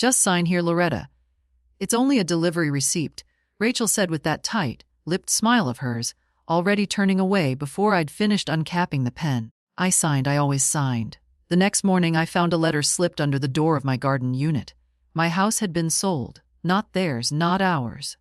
Just sign here, Loretta. It's only a delivery receipt, Rachel said with that tight-lipped smile of hers, already turning away before I'd finished uncapping the pen. I signed. I always signed. The next morning I found a letter slipped under the door of my garden unit. My house had been sold. Not theirs, not ours.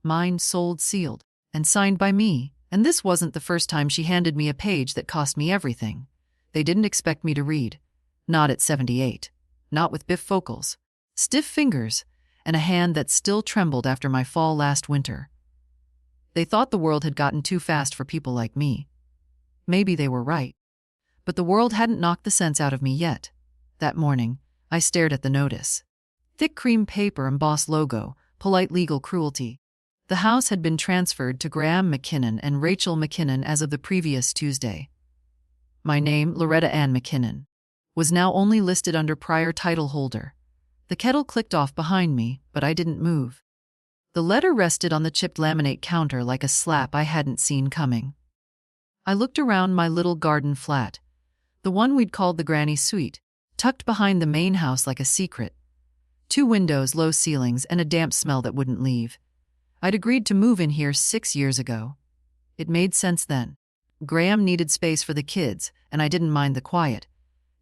Mine, sold, sealed, and signed by me. And this wasn't the first time she handed me a page that cost me everything. They didn't expect me to read. Not at 78. Not with bifocals. Stiff fingers, and a hand that still trembled after my fall last winter. They thought the world had gotten too fast for people like me. Maybe they were right. But the world hadn't knocked the sense out of me yet. That morning, I stared at the notice. Thick cream paper, embossed logo, polite legal cruelty. The house had been transferred to Graham McKinnon and Rachel McKinnon as of the previous Tuesday. My name, Loretta Ann McKinnon, was now only listed under prior title holder. The kettle clicked off behind me, but I didn't move. The letter rested on the chipped laminate counter like a slap I hadn't seen coming. I looked around my little garden flat, the one we'd called the Granny Suite, tucked behind the main house like a secret. 2 windows, low ceilings, and a damp smell that wouldn't leave. I'd agreed to move in here 6 years ago. It made sense then. Graham needed space for the kids, and I didn't mind the quiet.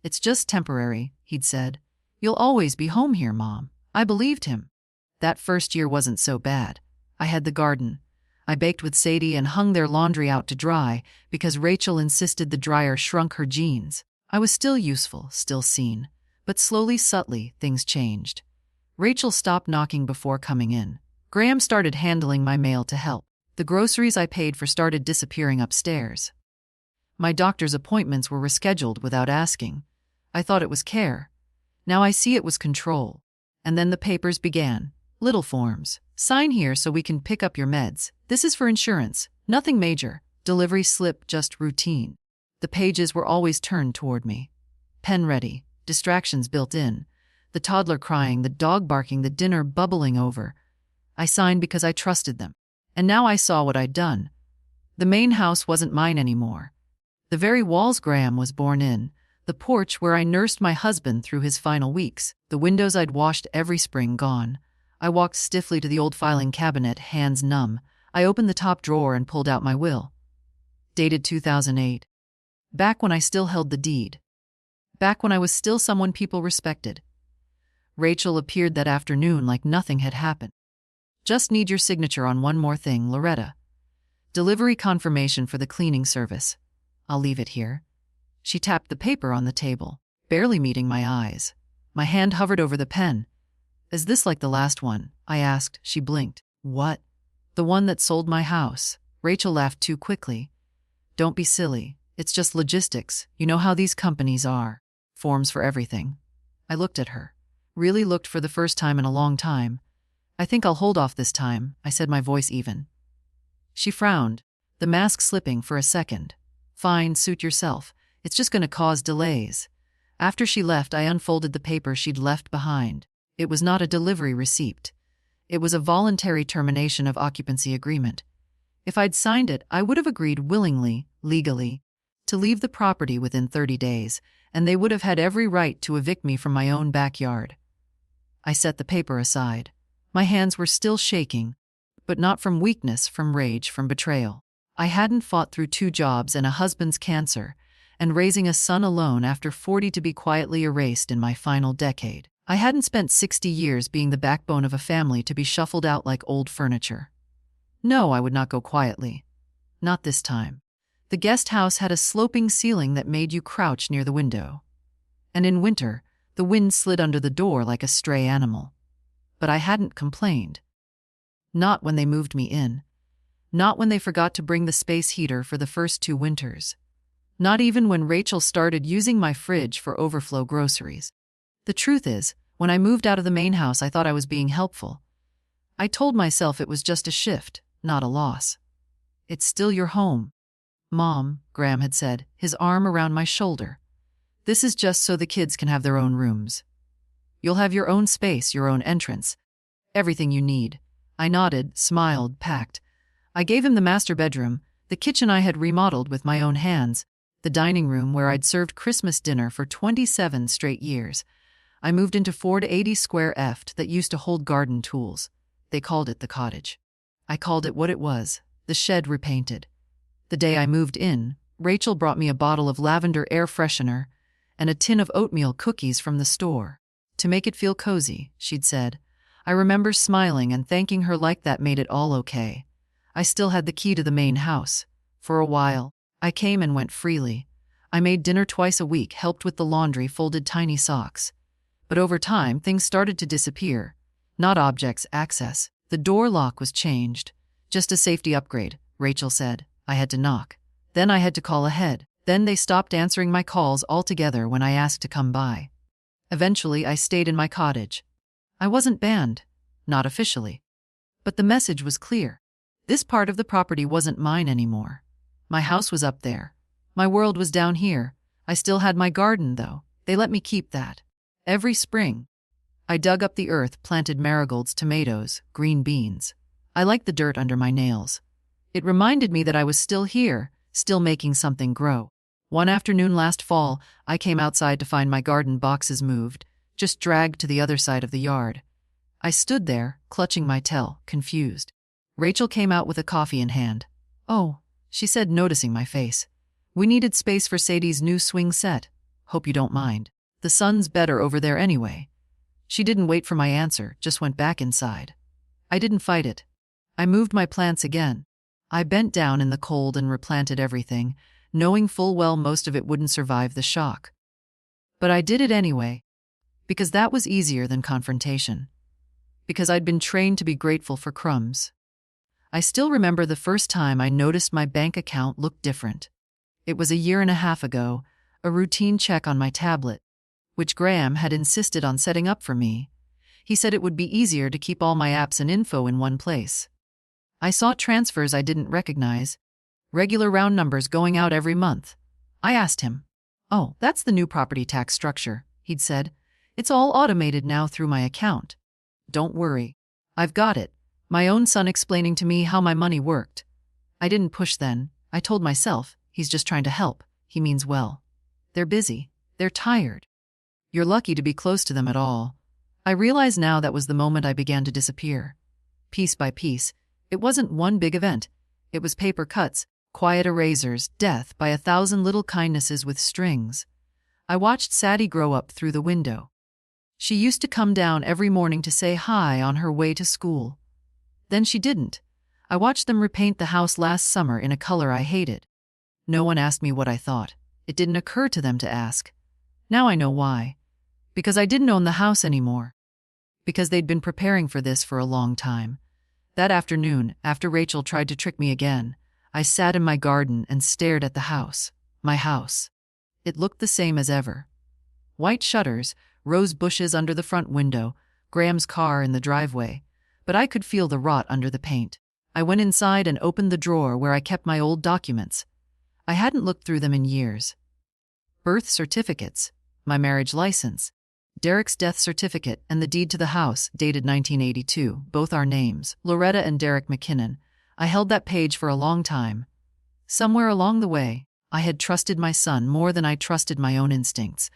It's just temporary, he'd said. You'll always be home here, Mom. I believed him. That first year wasn't so bad. I had the garden. I baked with Sadie and hung their laundry out to dry because Rachel insisted the dryer shrunk her jeans. I was still useful, still seen. But slowly, subtly, things changed. Rachel stopped knocking before coming in. Graham started handling my mail to help. The groceries I paid for started disappearing upstairs. My doctor's appointments were rescheduled without asking. I thought it was care. Now I see it was control. And then the papers began. Little forms. Sign here so we can pick up your meds. This is for insurance. Nothing major. Delivery slip, just routine. The pages were always turned toward me. Pen ready. Distractions built in. The toddler crying, the dog barking, the dinner bubbling over. I signed because I trusted them. And now I saw what I'd done. The main house wasn't mine anymore. The very walls Graham was born in. The porch where I nursed my husband through his final weeks. The windows I'd washed every spring gone. I walked stiffly to the old filing cabinet, hands numb. I opened the top drawer and pulled out my will. Dated 2008. Back when I still held the deed. Back when I was still someone people respected. Rachel appeared that afternoon like nothing had happened. Just need your signature on one more thing, Loretta. Delivery confirmation for the cleaning service. I'll leave it here. She tapped the paper on the table, barely meeting my eyes. My hand hovered over the pen. Is this like the last one? I asked. She blinked. What? The one that sold my house. Rachel laughed too quickly. Don't be silly. It's just logistics. You know how these companies are. Forms for everything. I looked at her. Really looked for the first time in a long time. I think I'll hold off this time, I said, my voice even. She frowned, the mask slipping for a second. Fine, suit yourself. It's just going to cause delays. After she left, I unfolded the paper she'd left behind. It was not a delivery receipt. It was a voluntary termination of occupancy agreement. If I'd signed it, I would have agreed willingly, legally, to leave the property within 30 days, and they would have had every right to evict me from my own backyard. I set the paper aside. My hands were still shaking, but not from weakness, from rage, from betrayal. I hadn't fought through 2 jobs and a husband's cancer, and raising a son alone after 40 to be quietly erased in my final decade. I hadn't spent 60 years being the backbone of a family to be shuffled out like old furniture. No, I would not go quietly. Not this time. The guest house had a sloping ceiling that made you crouch near the window. And in winter, the wind slid under the door like a stray animal. But I hadn't complained. Not when they moved me in. Not when they forgot to bring the space heater for the first 2 winters. Not even when Rachel started using my fridge for overflow groceries. The truth is, when I moved out of the main house, I thought I was being helpful. I told myself it was just a shift, not a loss. It's still your home. Mom, Graham had said, his arm around my shoulder. This is just so the kids can have their own rooms. You'll have your own space, your own entrance. Everything you need. I nodded, smiled, packed. I gave him the master bedroom, the kitchen I had remodeled with my own hands, the dining room where I'd served Christmas dinner for 27 straight years. I moved into 480 square eft that used to hold garden tools. They called it the cottage. I called it what it was, the shed repainted. The day I moved in, Rachel brought me a bottle of lavender air freshener and a tin of oatmeal cookies from the store. To make it feel cozy, she'd said. I remember smiling and thanking her like that made it all okay. I still had the key to the main house. For a while, I came and went freely. I made dinner twice a week, helped with the laundry, folded tiny socks. But over time, things started to disappear. Not objects, access. The door lock was changed. Just a safety upgrade, Rachel said. I had to knock. Then I had to call ahead. Then they stopped answering my calls altogether when I asked to come by. Eventually, I stayed in my cottage. I wasn't banned. Not officially. But the message was clear. This part of the property wasn't mine anymore. My house was up there. My world was down here. I still had my garden, though. They let me keep that. Every spring, I dug up the earth, planted marigolds, tomatoes, green beans. I liked the dirt under my nails. It reminded me that I was still here, still making something grow. One afternoon last fall, I came outside to find my garden boxes moved, just dragged to the other side of the yard. I stood there, clutching my tail, confused. Rachel came out with a coffee in hand. "Oh," she said, noticing my face. "We needed space for Sadie's new swing set. Hope you don't mind. The sun's better over there anyway." She didn't wait for my answer, just went back inside. I didn't fight it. I moved my plants again. I bent down in the cold and replanted everything, knowing full well most of it wouldn't survive the shock. But I did it anyway, because that was easier than confrontation. Because I'd been trained to be grateful for crumbs. I still remember the first time I noticed my bank account looked different. It was a year and a half ago, a routine check on my tablet, which Graham had insisted on setting up for me. He said it would be easier to keep all my apps and info in one place. I saw transfers I didn't recognize, regular round numbers going out every month. I asked him, "Oh, that's the new property tax structure," he'd said. "It's all automated now through my account." "Don't worry. I've got it." My own son explaining to me how my money worked. I didn't push then. I told myself, he's just trying to help. He means well. They're busy. They're tired. You're lucky to be close to them at all. I realize now that was the moment I began to disappear. Piece by piece. It wasn't one big event. It was paper cuts, quiet erasers, death by 1,000 little kindnesses with strings. I watched Sadie grow up through the window. She used to come down every morning to say hi on her way to school. Then she didn't. I watched them repaint the house last summer in a color I hated. No one asked me what I thought. It didn't occur to them to ask. Now I know why. Because I didn't own the house anymore. Because they'd been preparing for this for a long time. That afternoon, after Rachel tried to trick me again, I sat in my garden and stared at the house. My house. It looked the same as ever. White shutters, rose bushes under the front window, Graham's car in the driveway. But I could feel the rot under the paint. I went inside and opened the drawer where I kept my old documents. I hadn't looked through them in years. Birth certificates, my marriage license, Derek's death certificate, and the deed to the house, dated 1982, both our names, Loretta and Derek McKinnon. I held that page for a long time. Somewhere along the way, I had trusted my son more than I trusted my own instincts.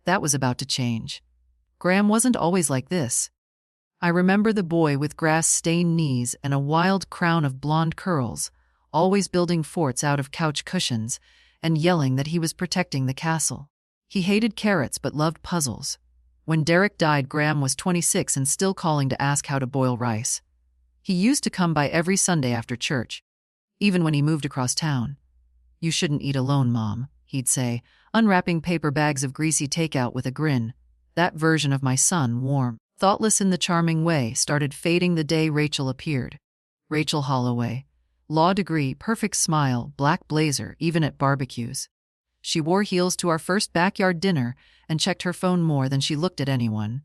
That was about to change. Graham wasn't always like this. I remember the boy with grass-stained knees and a wild crown of blonde curls, always building forts out of couch cushions and yelling that he was protecting the castle. He hated carrots but loved puzzles. When Derek died, Graham was 26 and still calling to ask how to boil rice. He used to come by every Sunday after church, even when he moved across town. "You shouldn't eat alone, Mom," he'd say, unwrapping paper bags of greasy takeout with a grin. That version of my son, warm, thoughtless in the charming way, started fading the day Rachel appeared. Rachel Holloway. Law degree, perfect smile, black blazer, even at barbecues. She wore heels to our first backyard dinner and checked her phone more than she looked at anyone.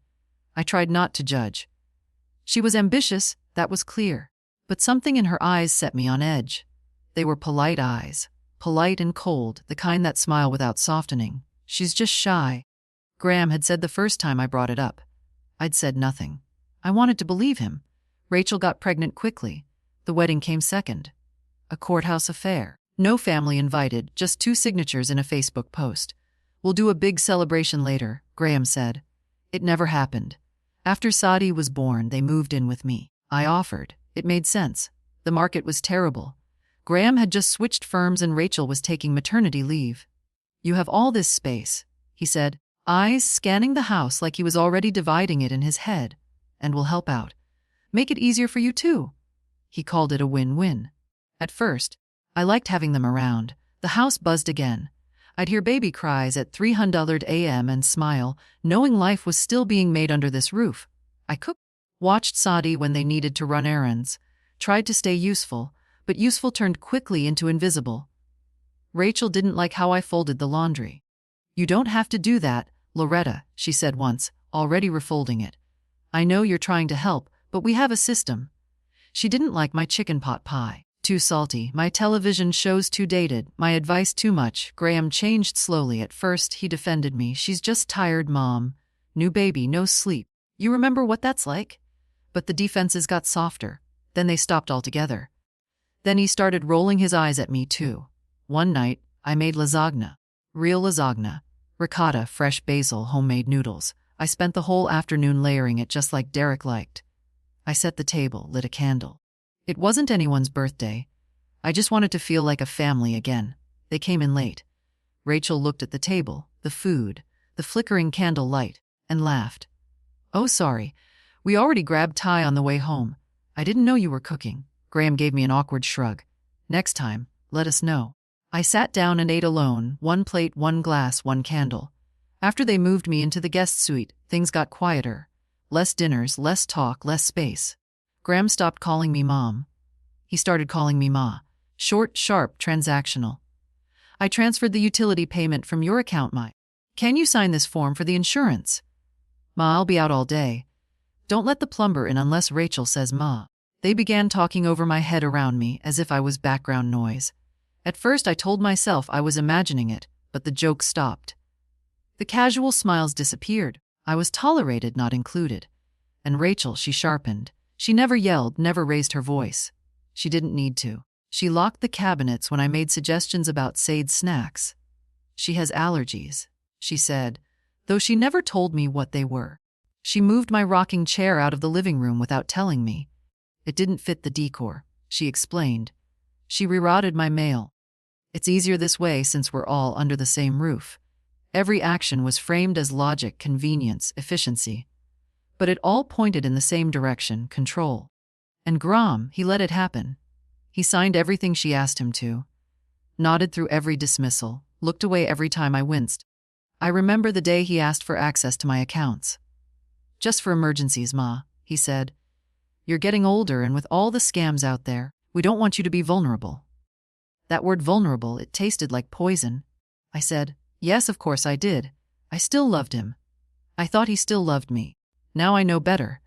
I tried not to judge. She was ambitious, that was clear. But something in her eyes set me on edge. They were polite eyes. Polite and cold, the kind that smile without softening. "She's just shy," Graham had said the first time I brought it up. I'd said nothing. I wanted to believe him. Rachel got pregnant quickly. The wedding came second. A courthouse affair. No family invited, just 2 signatures in a Facebook post. "We'll do a big celebration later," Graham said. It never happened. After Saadi was born, they moved in with me. I offered. It made sense. The market was terrible. Graham had just switched firms and Rachel was taking maternity leave. You have all this space, he said, eyes scanning the house like he was already dividing it in his head, and will help out. Make it easier for you too. He called it a win-win. At first, I liked having them around. The house buzzed again. I'd hear baby cries at 300 a.m. and smile, knowing life was still being made under this roof. I cooked, watched Saadi when they needed to run errands, tried to stay useful, but useful turned quickly into invisible. Rachel didn't like how I folded the laundry. You don't have to do that, Loretta, she said once, already refolding it. I know you're trying to help, but we have a system. She didn't like my chicken pot pie. Too salty, my television shows too dated, my advice too much. Graham changed slowly. At first, he defended me. She's just tired, Mom. New baby, no sleep. You remember what that's like? But the defenses got softer. Then they stopped altogether. Then he started rolling his eyes at me too. One night, I made lasagna. Real lasagna. Ricotta, fresh basil, homemade noodles. I spent the whole afternoon layering it just like Derek liked. I set the table, lit a candle. It wasn't anyone's birthday. I just wanted to feel like a family again. They came in late. Rachel looked at the table, the food, the flickering candle light, and laughed. Oh, sorry. We already grabbed Ty on the way home. I didn't know you were cooking. Graham gave me an awkward shrug. Next time, let us know. I sat down and ate alone, one plate, one glass, one candle. After they moved me into the guest suite, things got quieter. Less dinners, less talk, less space. Graham stopped calling me Mom. He started calling me Ma. Short, sharp, transactional. I transferred the utility payment from your account, Ma. Can you sign this form for the insurance? Ma, I'll be out all day. Don't let the plumber in unless Rachel says Ma. They began talking over my head around me as if I was background noise. At first I told myself I was imagining it, but the joke stopped. The casual smiles disappeared. I was tolerated, not included. And Rachel, she sharpened. She never yelled, never raised her voice. She didn't need to. She locked the cabinets when I made suggestions about Said's snacks. She has allergies, she said, though she never told me what they were. She moved my rocking chair out of the living room without telling me. It didn't fit the decor, she explained. She rerouted my mail. It's easier this way since we're all under the same roof. Every action was framed as logic, convenience, efficiency. But it all pointed in the same direction, control. And Graham, he let it happen. He signed everything she asked him to. Nodded through every dismissal, looked away every time I winced. I remember the day he asked for access to my accounts. Just for emergencies, Ma, he said. You're getting older and with all the scams out there, we don't want you to be vulnerable. That word vulnerable, it tasted like poison. I said, yes, of course I did. I still loved him. I thought he still loved me. Now I know better.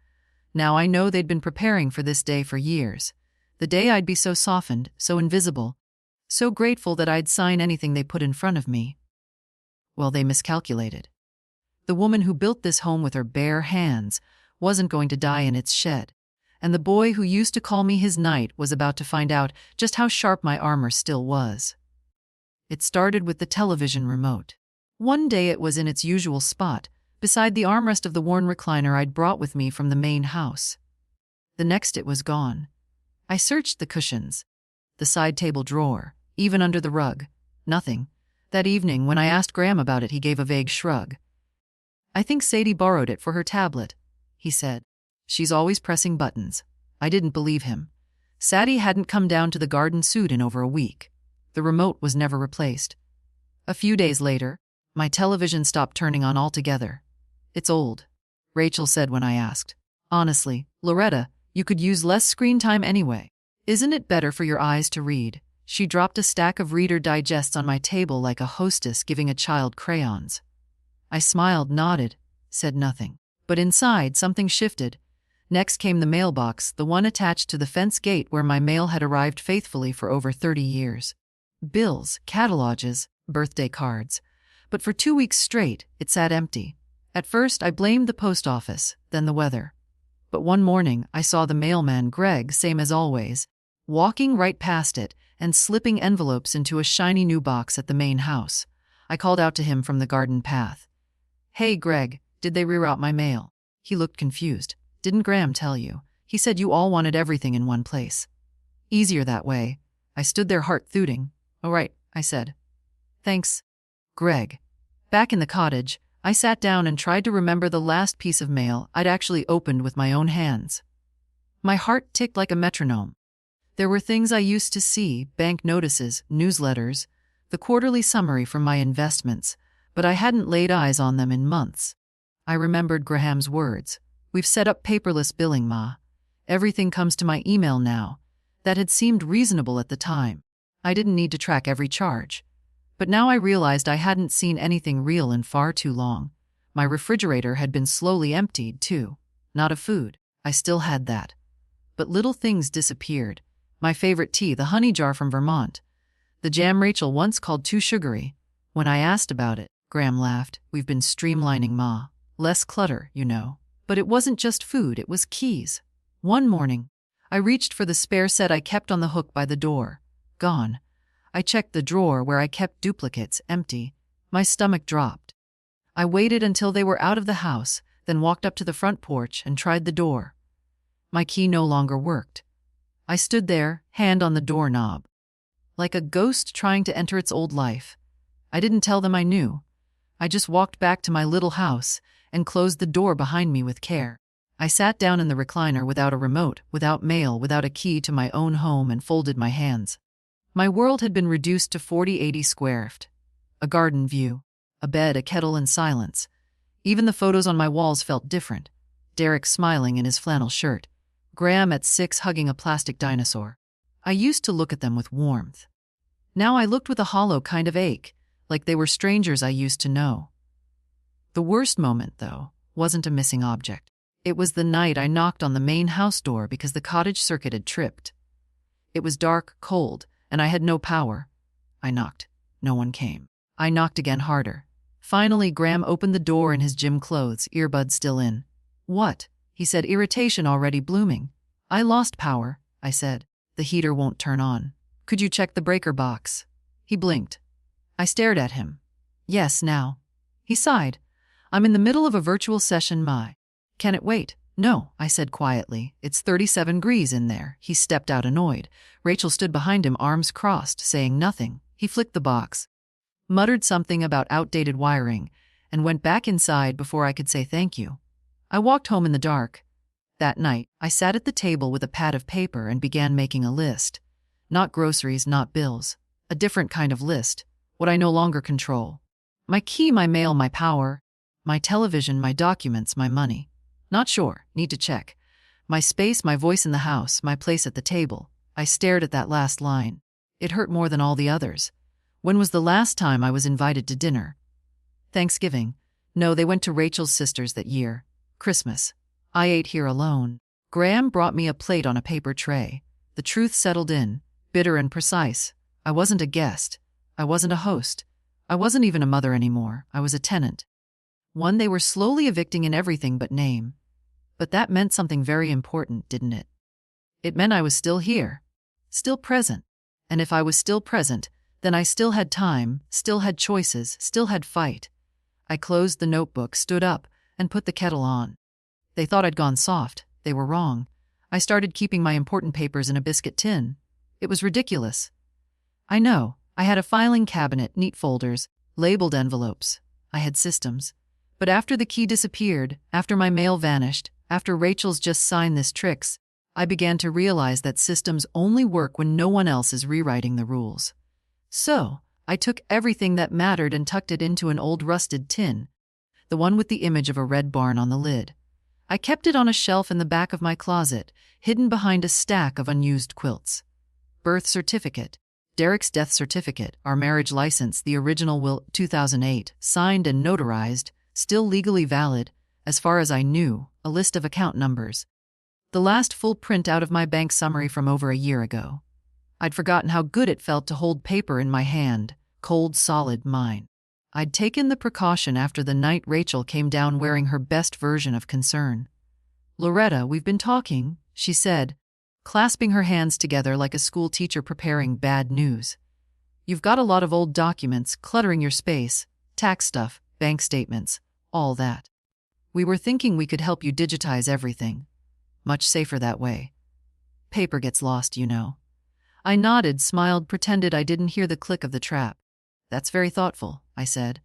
Now I know they'd been preparing for this day for years. The day I'd be so softened, so invisible, so grateful that I'd sign anything they put in front of me. Well, they miscalculated. The woman who built this home with her bare hands wasn't going to die in its shed. And the boy who used to call me his knight was about to find out just how sharp my armor still was. It started with the television remote. One day it was in its usual spot, beside the armrest of the worn recliner I'd brought with me from the main house. The next it was gone. I searched the cushions, the side table drawer, even under the rug. Nothing. That evening, when I asked Graham about it, he gave a vague shrug. I think Sadie borrowed it for her tablet, he said. She's always pressing buttons. I didn't believe him. Sadie hadn't come down to the garden suit in over a week. The remote was never replaced. A few days later, my television stopped turning on altogether. It's old, Rachel said when I asked. Honestly, Loretta, you could use less screen time anyway. Isn't it better for your eyes to read? She dropped a stack of Reader Digests on my table like a hostess giving a child crayons. I smiled, nodded, said nothing. But inside, something shifted. Next came the mailbox, the one attached to the fence gate where my mail had arrived faithfully for over 30 years. Bills, catalogs, birthday cards. But for 2 weeks straight, it sat empty. At first, I blamed the post office, then the weather. But one morning, I saw the mailman, Greg, same as always, walking right past it and slipping envelopes into a shiny new box at the main house. I called out to him from the garden path. Hey, Greg, Did they reroute my mail? He looked confused. Didn't Graham tell you? He said you all wanted everything in one place. Easier that way. I stood there heart-thudding. "Oh right," I said. "Thanks, Greg." Back in the cottage, I sat down and tried to remember the last piece of mail I'd actually opened with my own hands. My heart ticked like a metronome. There were things I used to see, bank notices, newsletters, the quarterly summary from my investments, but I hadn't laid eyes on them in months. I remembered Graham's words. "We've set up paperless billing, Ma. Everything comes to my email now." That had seemed reasonable at the time. I didn't need to track every charge. But now I realized I hadn't seen anything real in far too long. My refrigerator had been slowly emptied, too. Not of food. I still had that. But little things disappeared. My favorite tea, the honey jar from Vermont. The jam Rachel once called too sugary. When I asked about it, Graham laughed. "We've been streamlining, Ma. Less clutter, you know." But it wasn't just food, it was keys. One morning, I reached for the spare set I kept on the hook by the door. Gone. I checked the drawer where I kept duplicates, empty. My stomach dropped. I waited until they were out of the house, then walked up to the front porch and tried the door. My key no longer worked. I stood there, hand on the doorknob, like a ghost trying to enter its old life. I didn't tell them I knew. I just walked back to my little house and closed the door behind me with care. I sat down in the recliner without a remote, without mail, without a key to my own home, and folded my hands. My world had been reduced to 40-80 square feet. A garden view, a bed, a kettle, and silence. Even the photos on my walls felt different. Derek smiling in his flannel shirt. Graham at 6 hugging a plastic dinosaur. I used to look at them with warmth. Now I looked with a hollow kind of ache, like they were strangers I used to know. The worst moment, though, wasn't a missing object. It was the night I knocked on the main house door because the cottage circuit had tripped. It was dark, cold, and I had no power. I knocked. No one came. I knocked again, harder. Finally, Graham opened the door in his gym clothes, earbuds still in. "What?" he said, irritation already blooming. "I lost power," I said. "The heater won't turn on. Could you check the breaker box?" He blinked. I stared at him. "Yes, now." He sighed. "I'm in the middle of a virtual session, Ma. Can it wait?" "No," I said quietly. "It's 37 degrees in there." He stepped out annoyed. Rachel stood behind him, arms crossed, saying nothing. He flicked the box, muttered something about outdated wiring, and went back inside before I could say thank you. I walked home in the dark. That night, I sat at the table with a pad of paper and began making a list. Not groceries, not bills. A different kind of list. What I no longer control. My key, my mail, my power. My television, my documents, my money. Not sure, need to check. My space, my voice in the house, my place at the table. I stared at that last line. It hurt more than all the others. When was the last time I was invited to dinner? Thanksgiving. No, they went to Rachel's sister's that year. Christmas. I ate here alone. Graham brought me a plate on a paper tray. The truth settled in, bitter and precise. I wasn't a guest. I wasn't a host. I wasn't even a mother anymore. I was a tenant. One they were slowly evicting in everything but name. But that meant something very important, didn't it? It meant I was still here. Still present. And if I was still present, then I still had time, still had choices, still had fight. I closed the notebook, stood up, and put the kettle on. They thought I'd gone soft. They were wrong. I started keeping my important papers in a biscuit tin. It was ridiculous. I know. I had a filing cabinet, neat folders, labeled envelopes. I had systems. But after the key disappeared, after my mail vanished, after Rachel's just signed this tricks, I began to realize that systems only work when no one else is rewriting the rules. So, I took everything that mattered and tucked it into an old rusted tin, the one with the image of a red barn on the lid. I kept it on a shelf in the back of my closet, hidden behind a stack of unused quilts. Birth certificate. Derek's death certificate, our marriage license, the original will, 2008, signed and notarized, still legally valid, as far as I knew, a list of account numbers. The last full printout of my bank summary from over a year ago. I'd forgotten how good it felt to hold paper in my hand, cold, solid, mine. I'd taken the precaution after the night Rachel came down wearing her best version of concern. "Loretta, we've been talking," she said, clasping her hands together like a school teacher preparing bad news. "You've got a lot of old documents cluttering your space, tax stuff, bank statements, all that. We were thinking we could help you digitize everything. Much safer that way. Paper gets lost, you know. I nodded, smiled, pretended I didn't hear the click of the trap. That's very thoughtful, I said.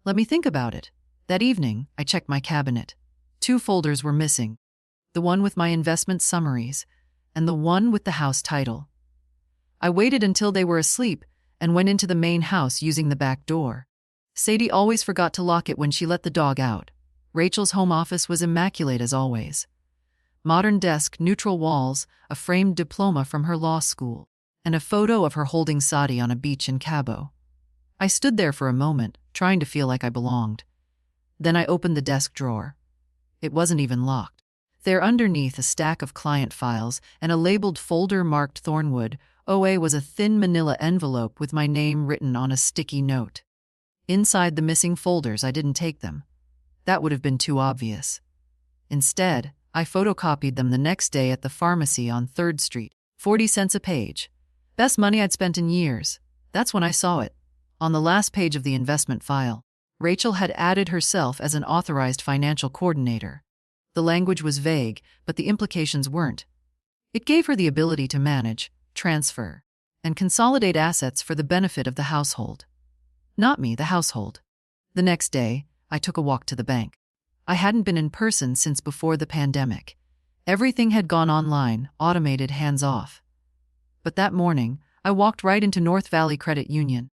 Let me think about it. That evening, I checked my cabinet. 2 folders were missing. The one with my investment summaries, and the one with the house title. I waited until they were asleep and went into the main house using the back door. Sadie always forgot to lock it when she let the dog out. Rachel's home office was immaculate as always. Modern desk, neutral walls, a framed diploma from her law school, and a photo of her holding Sadie on a beach in Cabo. I stood there for a moment, trying to feel like I belonged. Then I opened the desk drawer. It wasn't even locked. There underneath a stack of client files and a labeled folder marked Thornwood, OA was a thin manila envelope with my name written on a sticky note. Inside the missing folders, I didn't take them. That would have been too obvious. Instead, I photocopied them the next day at the pharmacy on 3rd Street, 40 cents a page. Best money I'd spent in years. That's when I saw it. On the last page of the investment file, Rachel had added herself as an authorized financial coordinator. The language was vague, but the implications weren't. It gave her the ability to manage, transfer, and consolidate assets for the benefit of the household. Not me, the household. The next day, I took a walk to the bank. I hadn't been in person since before the pandemic. Everything had gone online, automated, hands-off. But that morning, I walked right into North Valley Credit Union,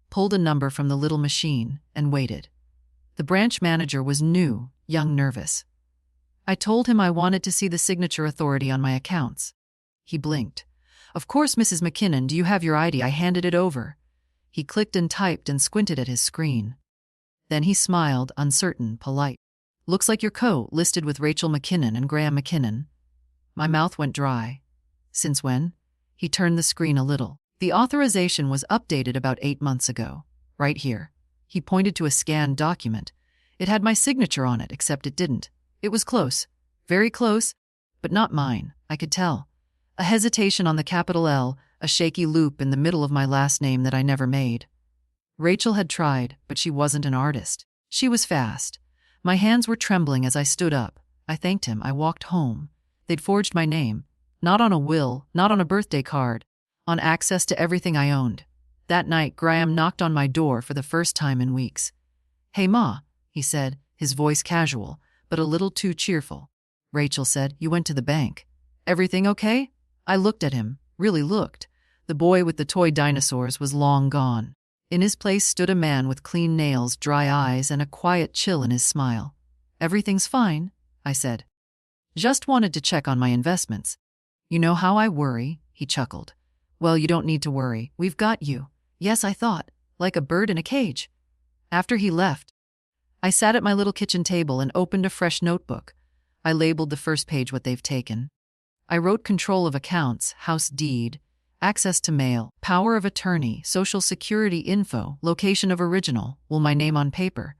pulled a number from the little machine, and waited. The branch manager was new, young, nervous. I told him I wanted to see the signature authority on my accounts. He blinked. Of course, Mrs. McKinnon, do you have your ID? I handed it over. He clicked and typed and squinted at his screen. Then he smiled, uncertain, polite. Looks like your listed with Rachel McKinnon and Graham McKinnon. My mouth went dry. Since when? He turned the screen a little. The authorization was updated about 8 months ago. Right here. He pointed to a scanned document. It had my signature on it, except it didn't. It was close. Very close, but not mine, I could tell. A hesitation on the capital L, a shaky loop in the middle of my last name that I never made. Rachel had tried, but she wasn't an artist. She was fast. My hands were trembling as I stood up. I thanked him. I walked home. They'd forged my name. Not on a will, not on a birthday card. On access to everything I owned. That night, Graham knocked on my door for the first time in weeks. Hey, Ma, he said, his voice casual, but a little too cheerful. Rachel said, you went to the bank. Everything okay? I looked at him, really looked. The boy with the toy dinosaurs was long gone. In his place stood a man with clean nails, dry eyes, and a quiet chill in his smile. Everything's fine, I said. Just wanted to check on my investments. You know how I worry, he chuckled. Well, you don't need to worry. We've got you. Yes, I thought, like a bird in a cage. After he left, I sat at my little kitchen table and opened a fresh notebook. I labeled the first page what they've taken. I wrote control of accounts, house deed, access to mail, power of attorney, social security info, location of original, my name on paper.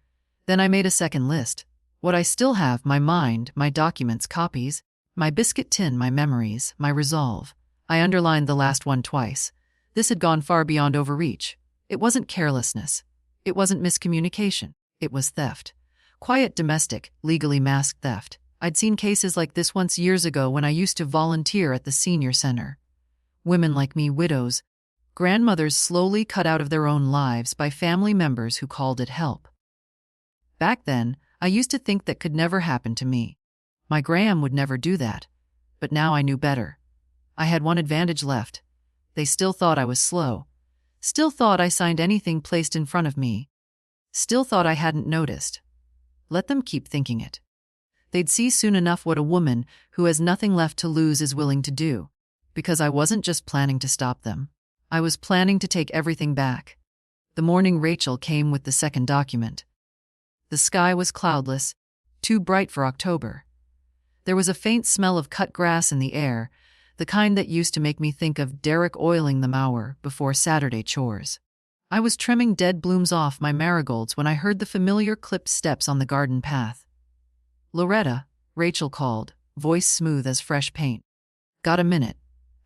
Then I made a second list. What I still have, my mind, my documents, copies, my biscuit tin, my memories, my resolve. I underlined the last one twice. This had gone far beyond overreach. It wasn't carelessness. It wasn't miscommunication. It was theft. Quiet domestic, legally masked theft. I'd seen cases like this once years ago when I used to volunteer at the senior center. Women like me, widows, grandmothers slowly cut out of their own lives by family members who called it help. Back then, I used to think that could never happen to me. My Graham would never do that. But now I knew better. I had one advantage left. They still thought I was slow. Still thought I signed anything placed in front of me. Still thought I hadn't noticed. Let them keep thinking it. They'd see soon enough what a woman who has nothing left to lose is willing to do. Because I wasn't just planning to stop them. I was planning to take everything back. The morning Rachel came with the second document. The sky was cloudless, too bright for October. There was a faint smell of cut grass in the air, the kind that used to make me think of Derek oiling the mower before Saturday chores. I was trimming dead blooms off my marigolds when I heard the familiar clipped steps on the garden path. Loretta, Rachel called, voice smooth as fresh paint. Got a minute?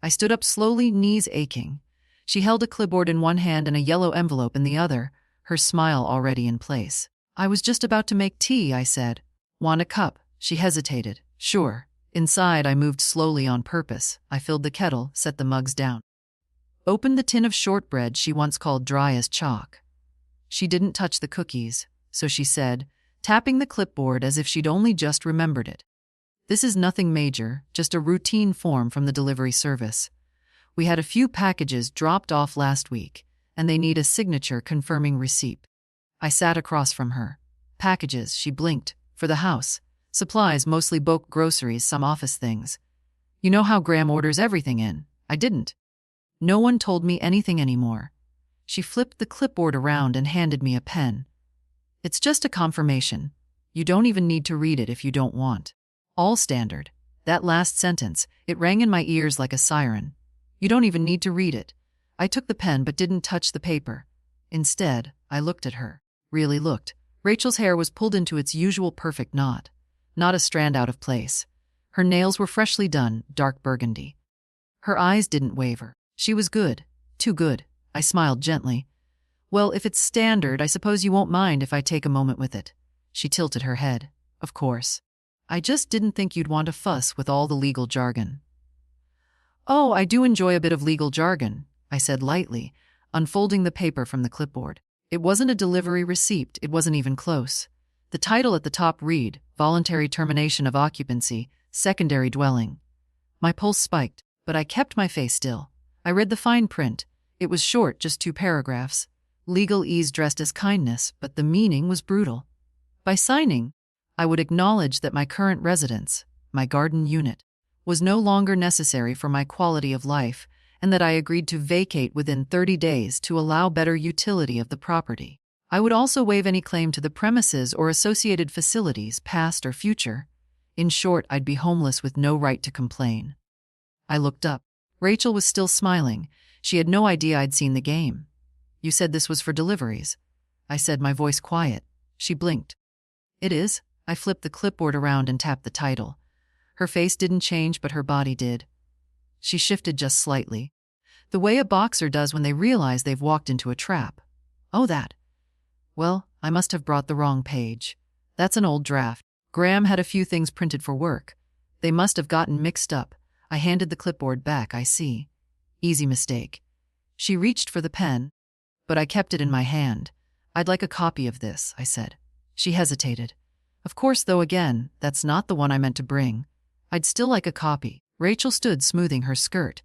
I stood up slowly, knees aching. She held a clipboard in one hand and a yellow envelope in the other, her smile already in place. I was just about to make tea, I said. Want a cup? She hesitated. Sure. Inside, I moved slowly on purpose. I filled the kettle, set the mugs down. Opened the tin of shortbread she once called dry as chalk. She didn't touch the cookies, so she said, tapping the clipboard as if she'd only just remembered it. This is nothing major, just a routine form from the delivery service. We had a few packages dropped off last week, and they need a signature confirming receipt. I sat across from her. Packages, she blinked, for the house. Supplies, mostly bulk groceries, some office things. You know how Graham orders everything in. I didn't. No one told me anything anymore. She flipped the clipboard around and handed me a pen. It's just a confirmation. You don't even need to read it if you don't want. All standard. That last sentence, it rang in my ears like a siren. You don't even need to read it. I took the pen but didn't touch the paper. Instead, I looked at her. Really looked. Rachel's hair was pulled into its usual perfect knot. Not a strand out of place. Her nails were freshly done, dark burgundy. Her eyes didn't waver. She was good. Too good. I smiled gently. Well, if it's standard, I suppose you won't mind if I take a moment with it. She tilted her head. Of course. I just didn't think you'd want to fuss with all the legal jargon. Oh, I do enjoy a bit of legal jargon, I said lightly, unfolding the paper from the clipboard. It wasn't a delivery receipt, it wasn't even close. The title at the top read, Voluntary Termination of Occupancy, Secondary Dwelling. My pulse spiked, but I kept my face still. I read the fine print. It was short, just 2 paragraphs. Legal ease dressed as kindness, but the meaning was brutal. By signing, I would acknowledge that my current residence, my garden unit, was no longer necessary for my quality of life, and that I agreed to vacate within 30 days to allow better utility of the property. I would also waive any claim to the premises or associated facilities, past or future. In short, I'd be homeless with no right to complain. I looked up. Rachel was still smiling. She had no idea I'd seen the game. You said this was for deliveries. I said, my voice quiet. She blinked. It is. I flipped the clipboard around and tapped the title. Her face didn't change, but her body did. She shifted just slightly. The way a boxer does when they realize they've walked into a trap. Oh, that. Well, I must have brought the wrong page. That's an old draft. Graham had a few things printed for work. They must have gotten mixed up. I handed the clipboard back, I see. Easy mistake. She reached for the pen, but I kept it in my hand. I'd like a copy of this, I said. She hesitated. Of course, though, again, that's not the one I meant to bring. I'd still like a copy. Rachel stood smoothing her skirt.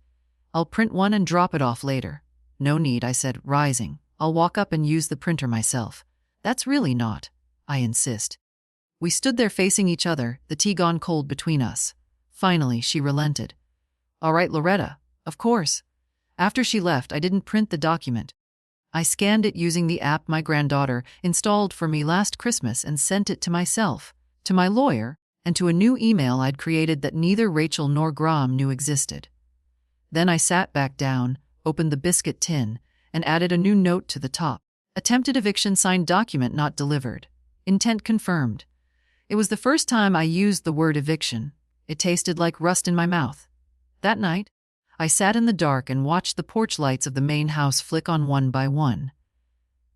I'll print one and drop it off later. No need, I said, rising. I'll walk up and use the printer myself. That's really not. I insist. We stood there facing each other, the tea gone cold between us. Finally, she relented. All right, Loretta, of course. After she left, I didn't print the document. I scanned it using the app my granddaughter installed for me last Christmas and sent it to myself, to my lawyer, and to a new email I'd created that neither Rachel nor Graham knew existed. Then I sat back down, opened the biscuit tin, and added a new note to the top. Attempted eviction signed document not delivered. Intent confirmed. It was the first time I used the word eviction. It tasted like rust in my mouth. That night, I sat in the dark and watched the porch lights of the main house flick on one by one.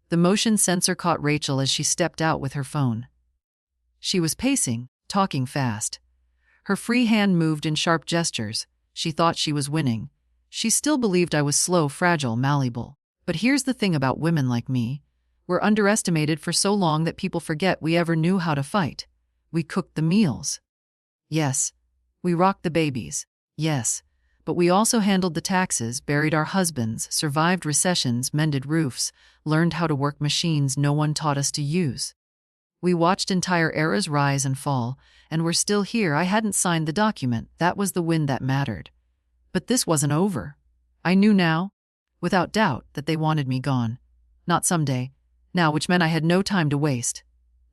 The motion sensor caught Rachel as she stepped out with her phone. She was pacing, talking fast. Her free hand moved in sharp gestures. She thought she was winning. She still believed I was slow, fragile, malleable. But here's the thing about women like me. We're underestimated for so long that people forget we ever knew how to fight. We cooked the meals. Yes. We rocked the babies. Yes. But we also handled the taxes, buried our husbands, survived recessions, mended roofs, learned how to work machines no one taught us to use. We watched entire eras rise and fall, and we're still here. I hadn't signed the document. That was the win that mattered. But this wasn't over. I knew now, without doubt, that they wanted me gone. Not someday, now, which meant I had no time to waste.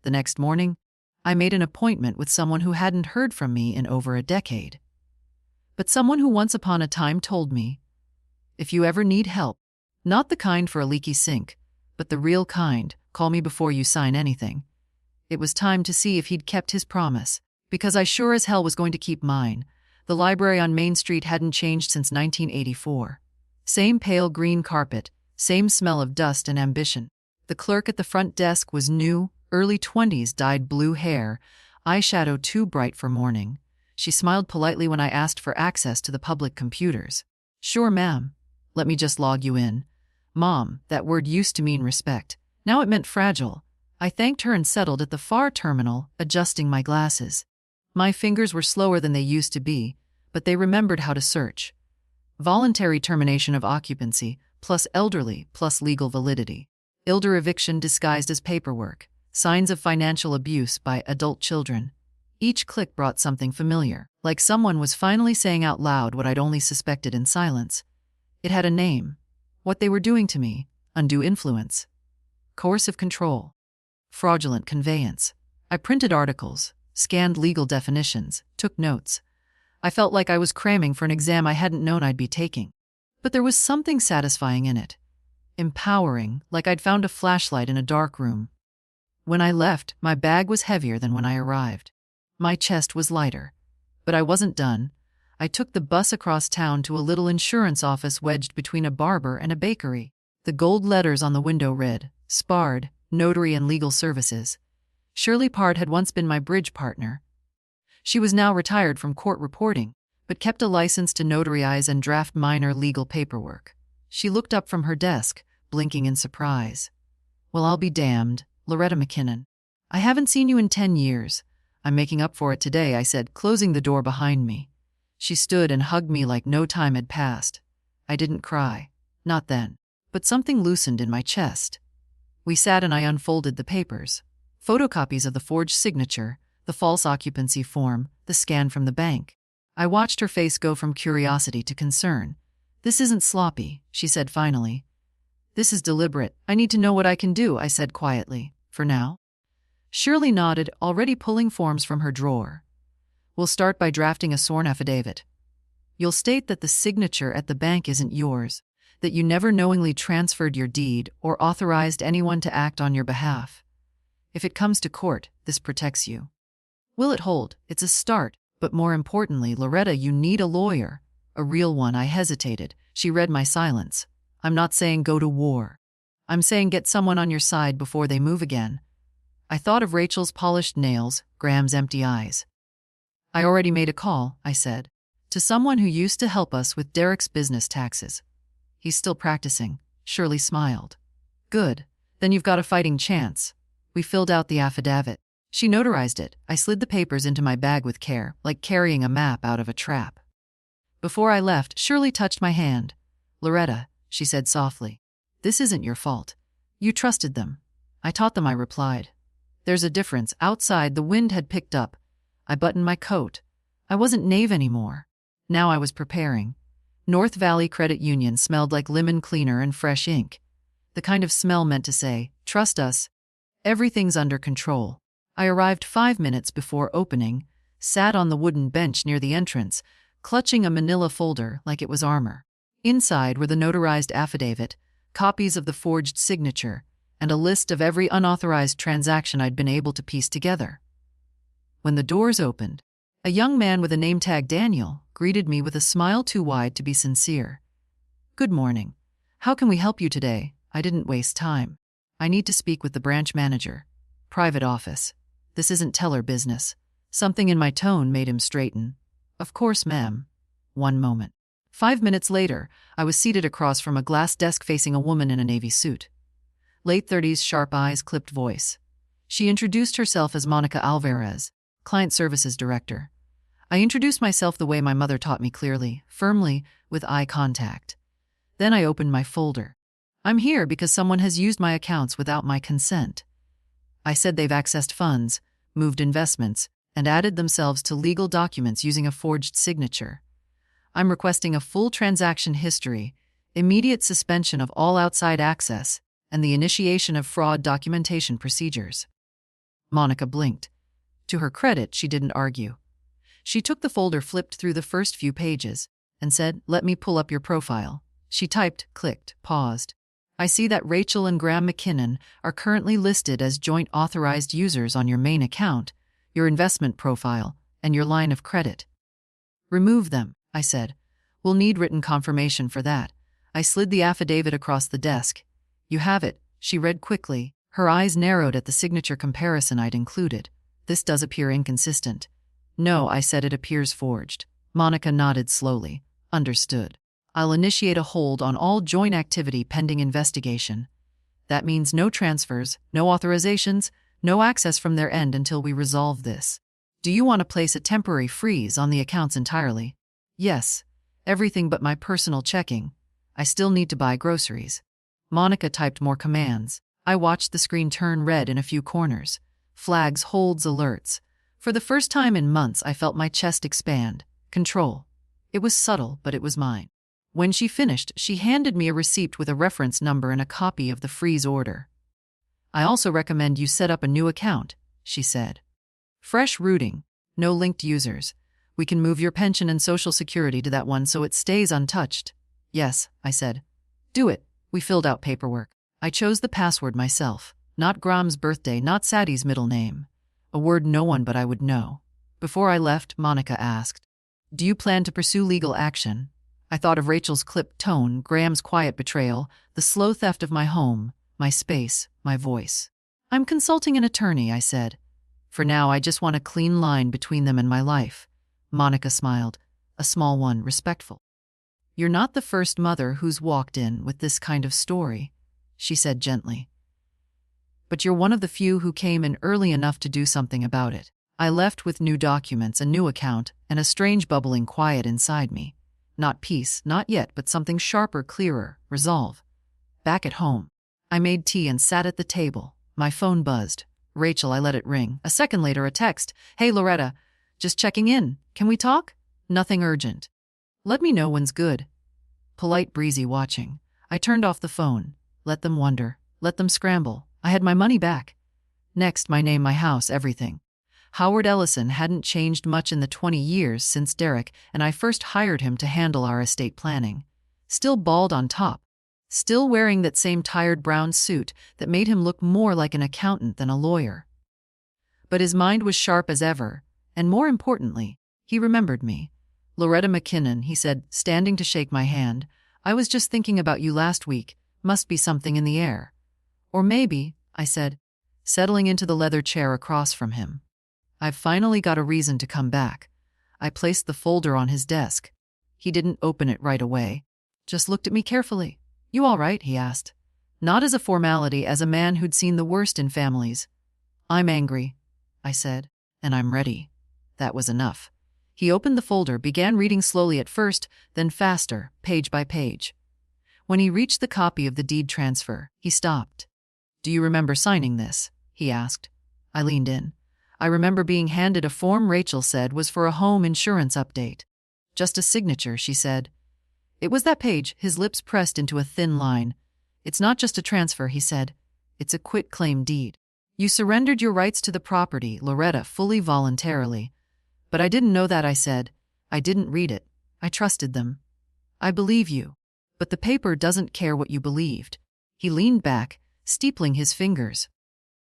The next morning, I made an appointment with someone who hadn't heard from me in over a decade. But someone who once upon a time told me, if you ever need help, not the kind for a leaky sink, but the real kind, call me before you sign anything. It was time to see if he'd kept his promise, because I sure as hell was going to keep mine. The library on Main Street hadn't changed since 1984. Same pale green carpet, same smell of dust and ambition. The clerk at the front desk was new, early 20s, dyed blue hair, eyeshadow too bright for morning. She smiled politely when I asked for access to the public computers. Sure, ma'am. Let me just log you in. Mom, that word used to mean respect. Now it meant fragile. I thanked her and settled at the far terminal, adjusting my glasses. My fingers were slower than they used to be, but they remembered how to search. Voluntary termination of occupancy, plus elderly, plus legal validity. Elder eviction disguised as paperwork. Signs of financial abuse by adult children. Each click brought something familiar, like someone was finally saying out loud what I'd only suspected in silence. It had a name. What they were doing to me: undue influence, coercive control, fraudulent conveyance. I printed articles, scanned legal definitions, took notes. I felt like I was cramming for an exam I hadn't known I'd be taking. But there was something satisfying in it. Empowering, like I'd found a flashlight in a dark room. When I left, my bag was heavier than when I arrived. My chest was lighter. But I wasn't done. I took the bus across town to a little insurance office wedged between a barber and a bakery. The gold letters on the window read, Spard, Notary and Legal Services. Shirley Pard had once been my bridge partner. She was now retired from court reporting, but kept a license to notarize and draft minor legal paperwork. She looked up from her desk, blinking in surprise. Well, I'll be damned, Loretta McKinnon. I haven't seen you in 10 years. I'm making up for it today, I said, closing the door behind me. She stood and hugged me like no time had passed. I didn't cry. Not then. But something loosened in my chest. We sat and I unfolded the papers. Photocopies of the forged signature, the false occupancy form, the scan from the bank. I watched her face go from curiosity to concern. This isn't sloppy, she said finally. This is deliberate. I need to know what I can do, I said quietly. For now? Shirley nodded, already pulling forms from her drawer. We'll start by drafting a sworn affidavit. You'll state that the signature at the bank isn't yours, that you never knowingly transferred your deed or authorized anyone to act on your behalf. If it comes to court, this protects you. Will it hold? It's a start, but more importantly, Loretta, you need a lawyer. A real one. I hesitated. She read my silence. I'm not saying go to war. I'm saying get someone on your side before they move again. I thought of Rachel's polished nails, Graham's empty eyes. I already made a call, I said, to someone who used to help us with Derek's business taxes. He's still practicing. Shirley smiled. Good. Then you've got a fighting chance. We filled out the affidavit. She notarized it. I slid the papers into my bag with care, like carrying a map out of a trap. Before I left, Shirley touched my hand. Loretta, she said softly, this isn't your fault. You trusted them. I taught them, I replied. There's a difference. Outside, the wind had picked up. I buttoned my coat. I wasn't naive anymore. Now I was preparing. North Valley Credit Union smelled like lemon cleaner and fresh ink. The kind of smell meant to say, trust us. Everything's under control. I arrived 5 minutes before opening, sat on the wooden bench near the entrance, clutching a manila folder like it was armor. Inside were the notarized affidavit, copies of the forged signature, and a list of every unauthorized transaction I'd been able to piece together. When the doors opened, a young man with a name tag Daniel greeted me with a smile too wide to be sincere. Good morning. How can we help you today? I didn't waste time. I need to speak with the branch manager. Private office. This isn't teller business. Something in my tone made him straighten. Of course, ma'am. One moment. 5 minutes later, I was seated across from a glass desk facing a woman in a navy suit. Late 30s, sharp eyes, clipped voice. She introduced herself as Monica Alvarez, Client Services Director. I introduced myself the way my mother taught me, clearly, firmly, with eye contact. Then I opened my folder. I'm here because someone has used my accounts without my consent. I said they've accessed funds, moved investments, and added themselves to legal documents using a forged signature. I'm requesting a full transaction history, immediate suspension of all outside access, and the initiation of fraud documentation procedures. Monica blinked. To her credit, she didn't argue. She took the folder, flipped through the first few pages, and said, "Let me pull up your profile." She typed, clicked, paused. I see that Rachel and Graham McKinnon are currently listed as joint authorized users on your main account, your investment profile, and your line of credit. Remove them, I said. We'll need written confirmation for that. I slid the affidavit across the desk. You have it, she read quickly. Her eyes narrowed at the signature comparison I'd included. This does appear inconsistent. No, I said, it appears forged. Monica nodded slowly. Understood. I'll initiate a hold on all joint activity pending investigation. That means no transfers, no authorizations, no access from their end until we resolve this. Do you want to place a temporary freeze on the accounts entirely? Yes. Everything but my personal checking. I still need to buy groceries. Monica typed more commands. I watched the screen turn red in a few corners. Flags, holds, alerts. For the first time in months, I felt my chest expand. Control. It was subtle, but it was mine. When she finished, she handed me a receipt with a reference number and a copy of the freeze order. I also recommend you set up a new account, she said. Fresh routing. No linked users. We can move your pension and social security to that one so it stays untouched. Yes, I said. Do it. We filled out paperwork. I chose the password myself. Not Graham's birthday, not Sadie's middle name. A word no one but I would know. Before I left, Monica asked, do you plan to pursue legal action? I thought of Rachel's clipped tone, Graham's quiet betrayal, the slow theft of my home, my space, my voice. I'm consulting an attorney, I said. For now, I just want a clean line between them and my life. Monica smiled, a small one, respectful. You're not the first mother who's walked in with this kind of story, she said gently. But you're one of the few who came in early enough to do something about it. I left with new documents, a new account, and a strange bubbling quiet inside me. Not peace, not yet, but something sharper, clearer, resolve. Back at home, I made tea and sat at the table. My phone buzzed. Rachel, I let it ring. A second later, a text. Hey, Loretta, just checking in. Can we talk? Nothing urgent. Let me know when's good. Polite, breezy watching. I turned off the phone. Let them wonder. Let them scramble. I had my money back. Next, my name, my house, everything. Howard Ellison hadn't changed much in the 20 years since Derek and I first hired him to handle our estate planning. Still bald on top. Still wearing that same tired brown suit that made him look more like an accountant than a lawyer. But his mind was sharp as ever, and more importantly, he remembered me. Loretta McKinnon, he said, standing to shake my hand. I was just thinking about you last week. Must be something in the air. Or maybe, I said, settling into the leather chair across from him. I've finally got a reason to come back. I placed the folder on his desk. He didn't open it right away. Just looked at me carefully. You all right? He asked. Not as a formality, as a man who'd seen the worst in families. I'm angry, I said, and I'm ready. That was enough. He opened the folder, began reading slowly at first, then faster, page by page. When he reached the copy of the deed transfer, he stopped. Do you remember signing this? He asked. I leaned in. I remember being handed a form Rachel said was for a home insurance update. Just a signature, she said. It was that page, his lips pressed into a thin line. It's not just a transfer, he said. It's a quitclaim deed. You surrendered your rights to the property, Loretta, fully voluntarily. But I didn't know that, I said. I didn't read it. I trusted them. I believe you. But the paper doesn't care what you believed. He leaned back, steepling his fingers.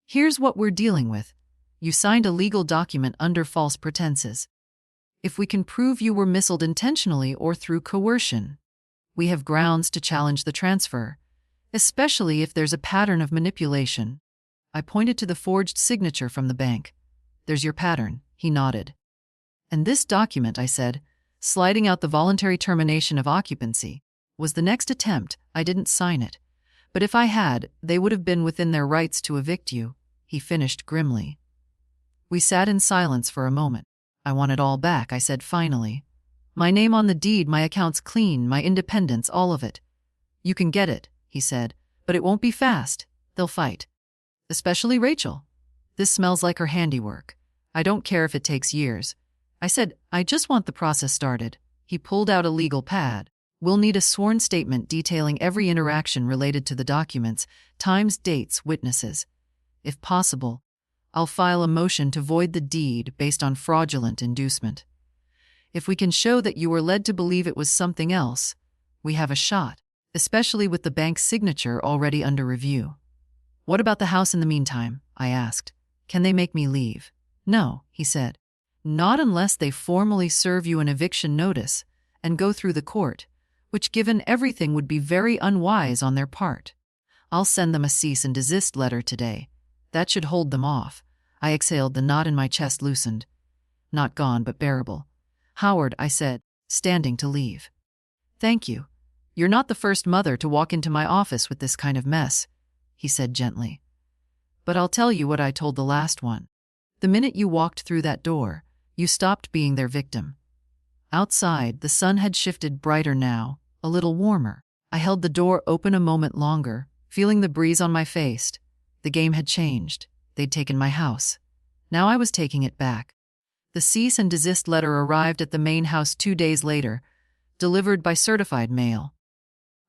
Here's what we're dealing with. You signed a legal document under false pretenses. If we can prove you were misled intentionally or through coercion, we have grounds to challenge the transfer, especially if there's a pattern of manipulation. I pointed to the forged signature from the bank. There's your pattern, he nodded. And this document, I said, sliding out the voluntary termination of occupancy, was the next attempt. I didn't sign it. But if I had, they would have been within their rights to evict you, he finished grimly. We sat in silence for a moment. I want it all back, I said finally. My name on the deed, my accounts clean, my independence, all of it. You can get it, he said, but it won't be fast. They'll fight. Especially Rachel. This smells like her handiwork. I don't care if it takes years. I said, I just want the process started. He pulled out a legal pad. We'll need a sworn statement detailing every interaction related to the documents, times, dates, witnesses. If possible, I'll file a motion to void the deed based on fraudulent inducement. If we can show that you were led to believe it was something else, we have a shot, especially with the bank's signature already under review. What about the house in the meantime? I asked. Can they make me leave? No, he said. Not unless they formally serve you an eviction notice and go through the court, which given everything would be very unwise on their part. I'll send them a cease and desist letter today. That should hold them off. I exhaled, the knot in my chest loosened. Not gone, but bearable. Howard, I said, standing to leave. Thank you. You're not the first mother to walk into my office with this kind of mess, he said gently. But I'll tell you what I told the last one. The minute you walked through that door, you stopped being their victim. Outside, the sun had shifted brighter now, a little warmer. I held the door open a moment longer, feeling the breeze on my face. The game had changed. They'd taken my house. Now I was taking it back. The cease and desist letter arrived at the main house 2 days later, delivered by certified mail.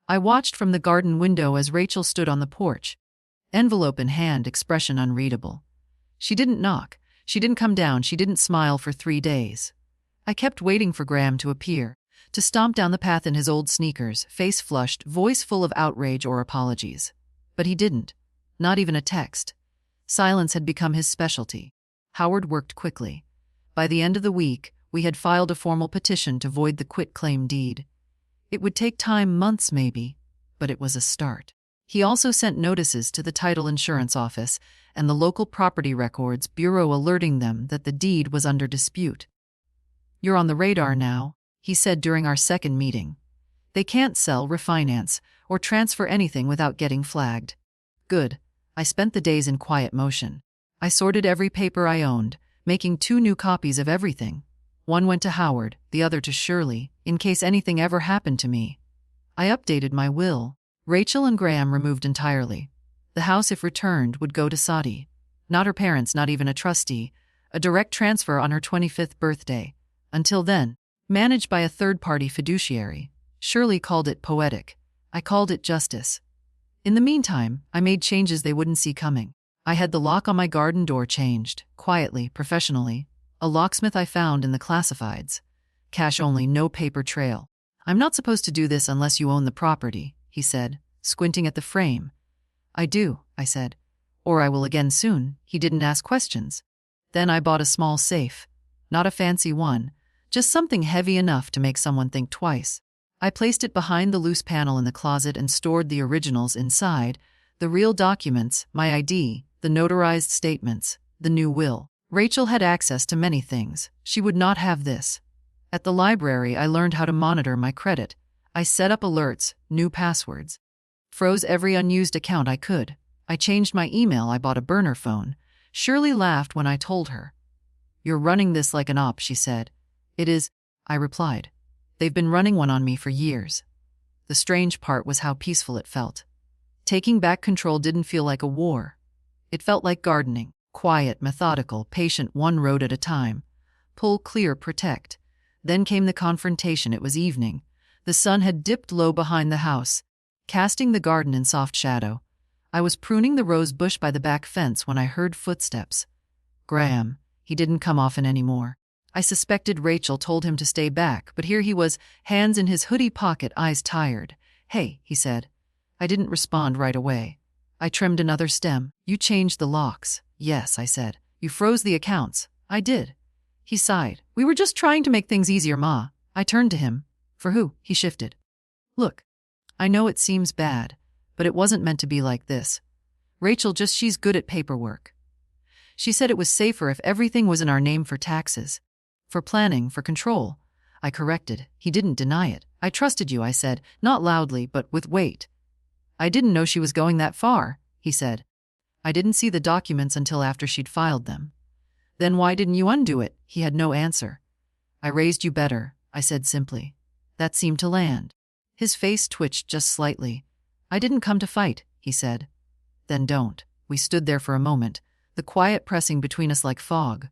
I watched from the garden window as Rachel stood on the porch, envelope in hand, expression unreadable. She didn't knock. She didn't come down. She didn't smile for 3 days. I kept waiting for Graham to appear, to stomp down the path in his old sneakers, face flushed, voice full of outrage or apologies. But he didn't. Not even a text. Silence had become his specialty. Howard worked quickly. By the end of the week, we had filed a formal petition to void the quitclaim deed. It would take time, months maybe, but it was a start. He also sent notices to the title insurance office and the local property records bureau alerting them that the deed was under dispute. You're on the radar now, he said during our second meeting. They can't sell, refinance, or transfer anything without getting flagged. Good. I spent the days in quiet motion. I sorted every paper I owned, making 2 new copies of everything. One went to Howard, the other to Shirley, in case anything ever happened to me. I updated my will. Rachel and Graham removed entirely. The house, if returned, would go to Saudi. Not her parents, not even a trustee. A direct transfer on her 25th birthday. Until then, managed by a third-party fiduciary. Shirley called it poetic. I called it justice. In the meantime, I made changes they wouldn't see coming. I had the lock on my garden door changed, quietly, professionally. A locksmith I found in the classifieds. Cash only, no paper trail. I'm not supposed to do this unless you own the property, he said, squinting at the frame. I do, I said. Or I will again soon. He didn't ask questions. Then I bought a small safe. Not a fancy one, just something heavy enough to make someone think twice. I placed it behind the loose panel in the closet and stored the originals inside, the real documents, my ID, the notarized statements, the new will. Rachel had access to many things. She would not have this. At the library, I learned how to monitor my credit. I set up alerts, new passwords. Froze every unused account I could. I changed my email. I bought a burner phone. Shirley laughed when I told her. You're running this like an op, she said. It is, I replied. They've been running one on me for years. The strange part was how peaceful it felt. Taking back control didn't feel like a war. It felt like gardening, quiet, methodical, patient, one road at a time. Pull, clear, protect. Then came the confrontation. It was evening. The sun had dipped low behind the house, casting the garden in soft shadow. I was pruning the rose bush by the back fence when I heard footsteps. Graham. He didn't come often anymore. I suspected Rachel told him to stay back, but here he was, hands in his hoodie pocket, eyes tired. Hey, he said. I didn't respond right away. I trimmed another stem. You changed the locks. Yes, I said. You froze the accounts. I did. He sighed. We were just trying to make things easier, Ma. I turned to him. For who? He shifted. Look, I know it seems bad, but it wasn't meant to be like this. Rachel she's good at paperwork. She said it was safer if everything was in our name for taxes. For planning, for control. I corrected. He didn't deny it. I trusted you, I said, not loudly, but with weight. I didn't know she was going that far, he said. I didn't see the documents until after she'd filed them. Then why didn't you undo it? He had no answer. I raised you better, I said simply. That seemed to land. His face twitched just slightly. I didn't come to fight, he said. Then don't. We stood there for a moment, the quiet pressing between us like fog.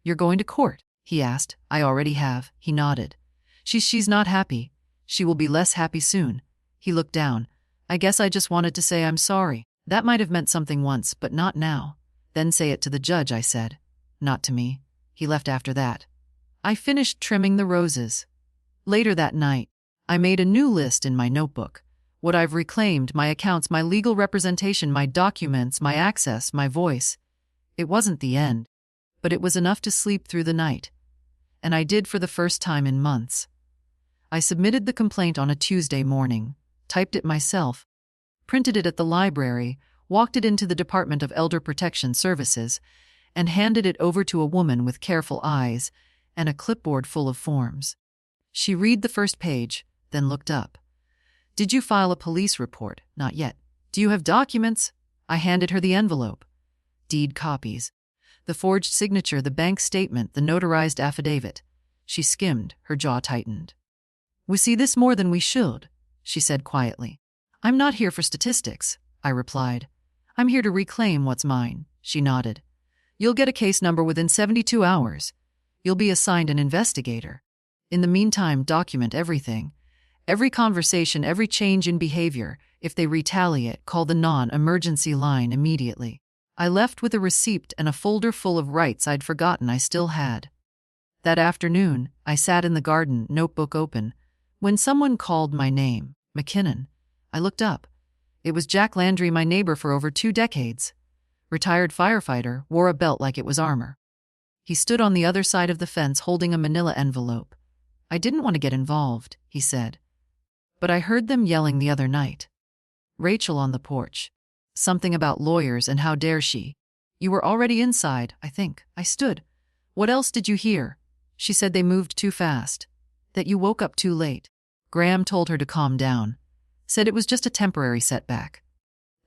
You're going to court? He asked. I already have. He nodded. She's not happy. She will be less happy soon. He looked down. I guess I just wanted to say I'm sorry. That might have meant something once, but not now. Then say it to the judge, I said. Not to me. He left after that. I finished trimming the roses. Later that night, I made a new list in my notebook. What I've reclaimed, my accounts, my legal representation, my documents, my access, my voice. It wasn't the end, but it was enough to sleep through the night. And I did for the first time in months. I submitted the complaint on a Tuesday morning, typed it myself, printed it at the library, walked it into the Department of Elder Protection Services, and handed it over to a woman with careful eyes and a clipboard full of forms. She read the first page, then looked up. "Did you file a police report?" "Not yet." "Do you have documents?" I handed her the envelope. Deed copies. The forged signature, the bank statement, the notarized affidavit. She skimmed, her jaw tightened. "We see this more than we should," she said quietly. "I'm not here for statistics," I replied. "I'm here to reclaim what's mine." She nodded. "You'll get a case number within 72 hours. You'll be assigned an investigator. In the meantime, document everything. Every conversation, every change in behavior. If they retaliate, call the non-emergency line immediately." I left with a receipt and a folder full of rights I'd forgotten I still had. That afternoon, I sat in the garden, notebook open, when someone called my name, McKinnon. I looked up. It was Jack Landry, my neighbor for over 2 decades. Retired firefighter, wore a belt like it was armor. He stood on the other side of the fence holding a manila envelope. "I didn't want to get involved," he said. "But I heard them yelling the other night. Rachel on the porch. Something about lawyers and how dare she. You were already inside, I think." I stood. "What else did you hear?" She said they moved too fast. That you woke up too late. Graham told her to calm down. Said it was just a temporary setback.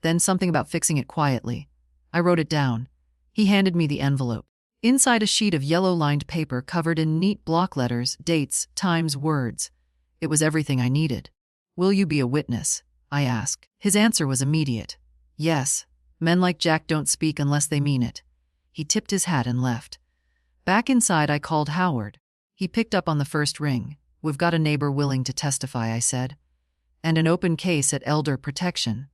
Then something about fixing it quietly. I wrote it down. He handed me the envelope. Inside a sheet of yellow-lined paper covered in neat block letters, dates, times, words. It was everything I needed. "Will you be a witness?" I asked. His answer was immediate. "Yes. Men like Jack don't speak unless they mean it." He tipped his hat and left. Back inside, I called Howard. He picked up on the first ring. "We've got a neighbor willing to testify," I said. "And an open case at Elder Protection."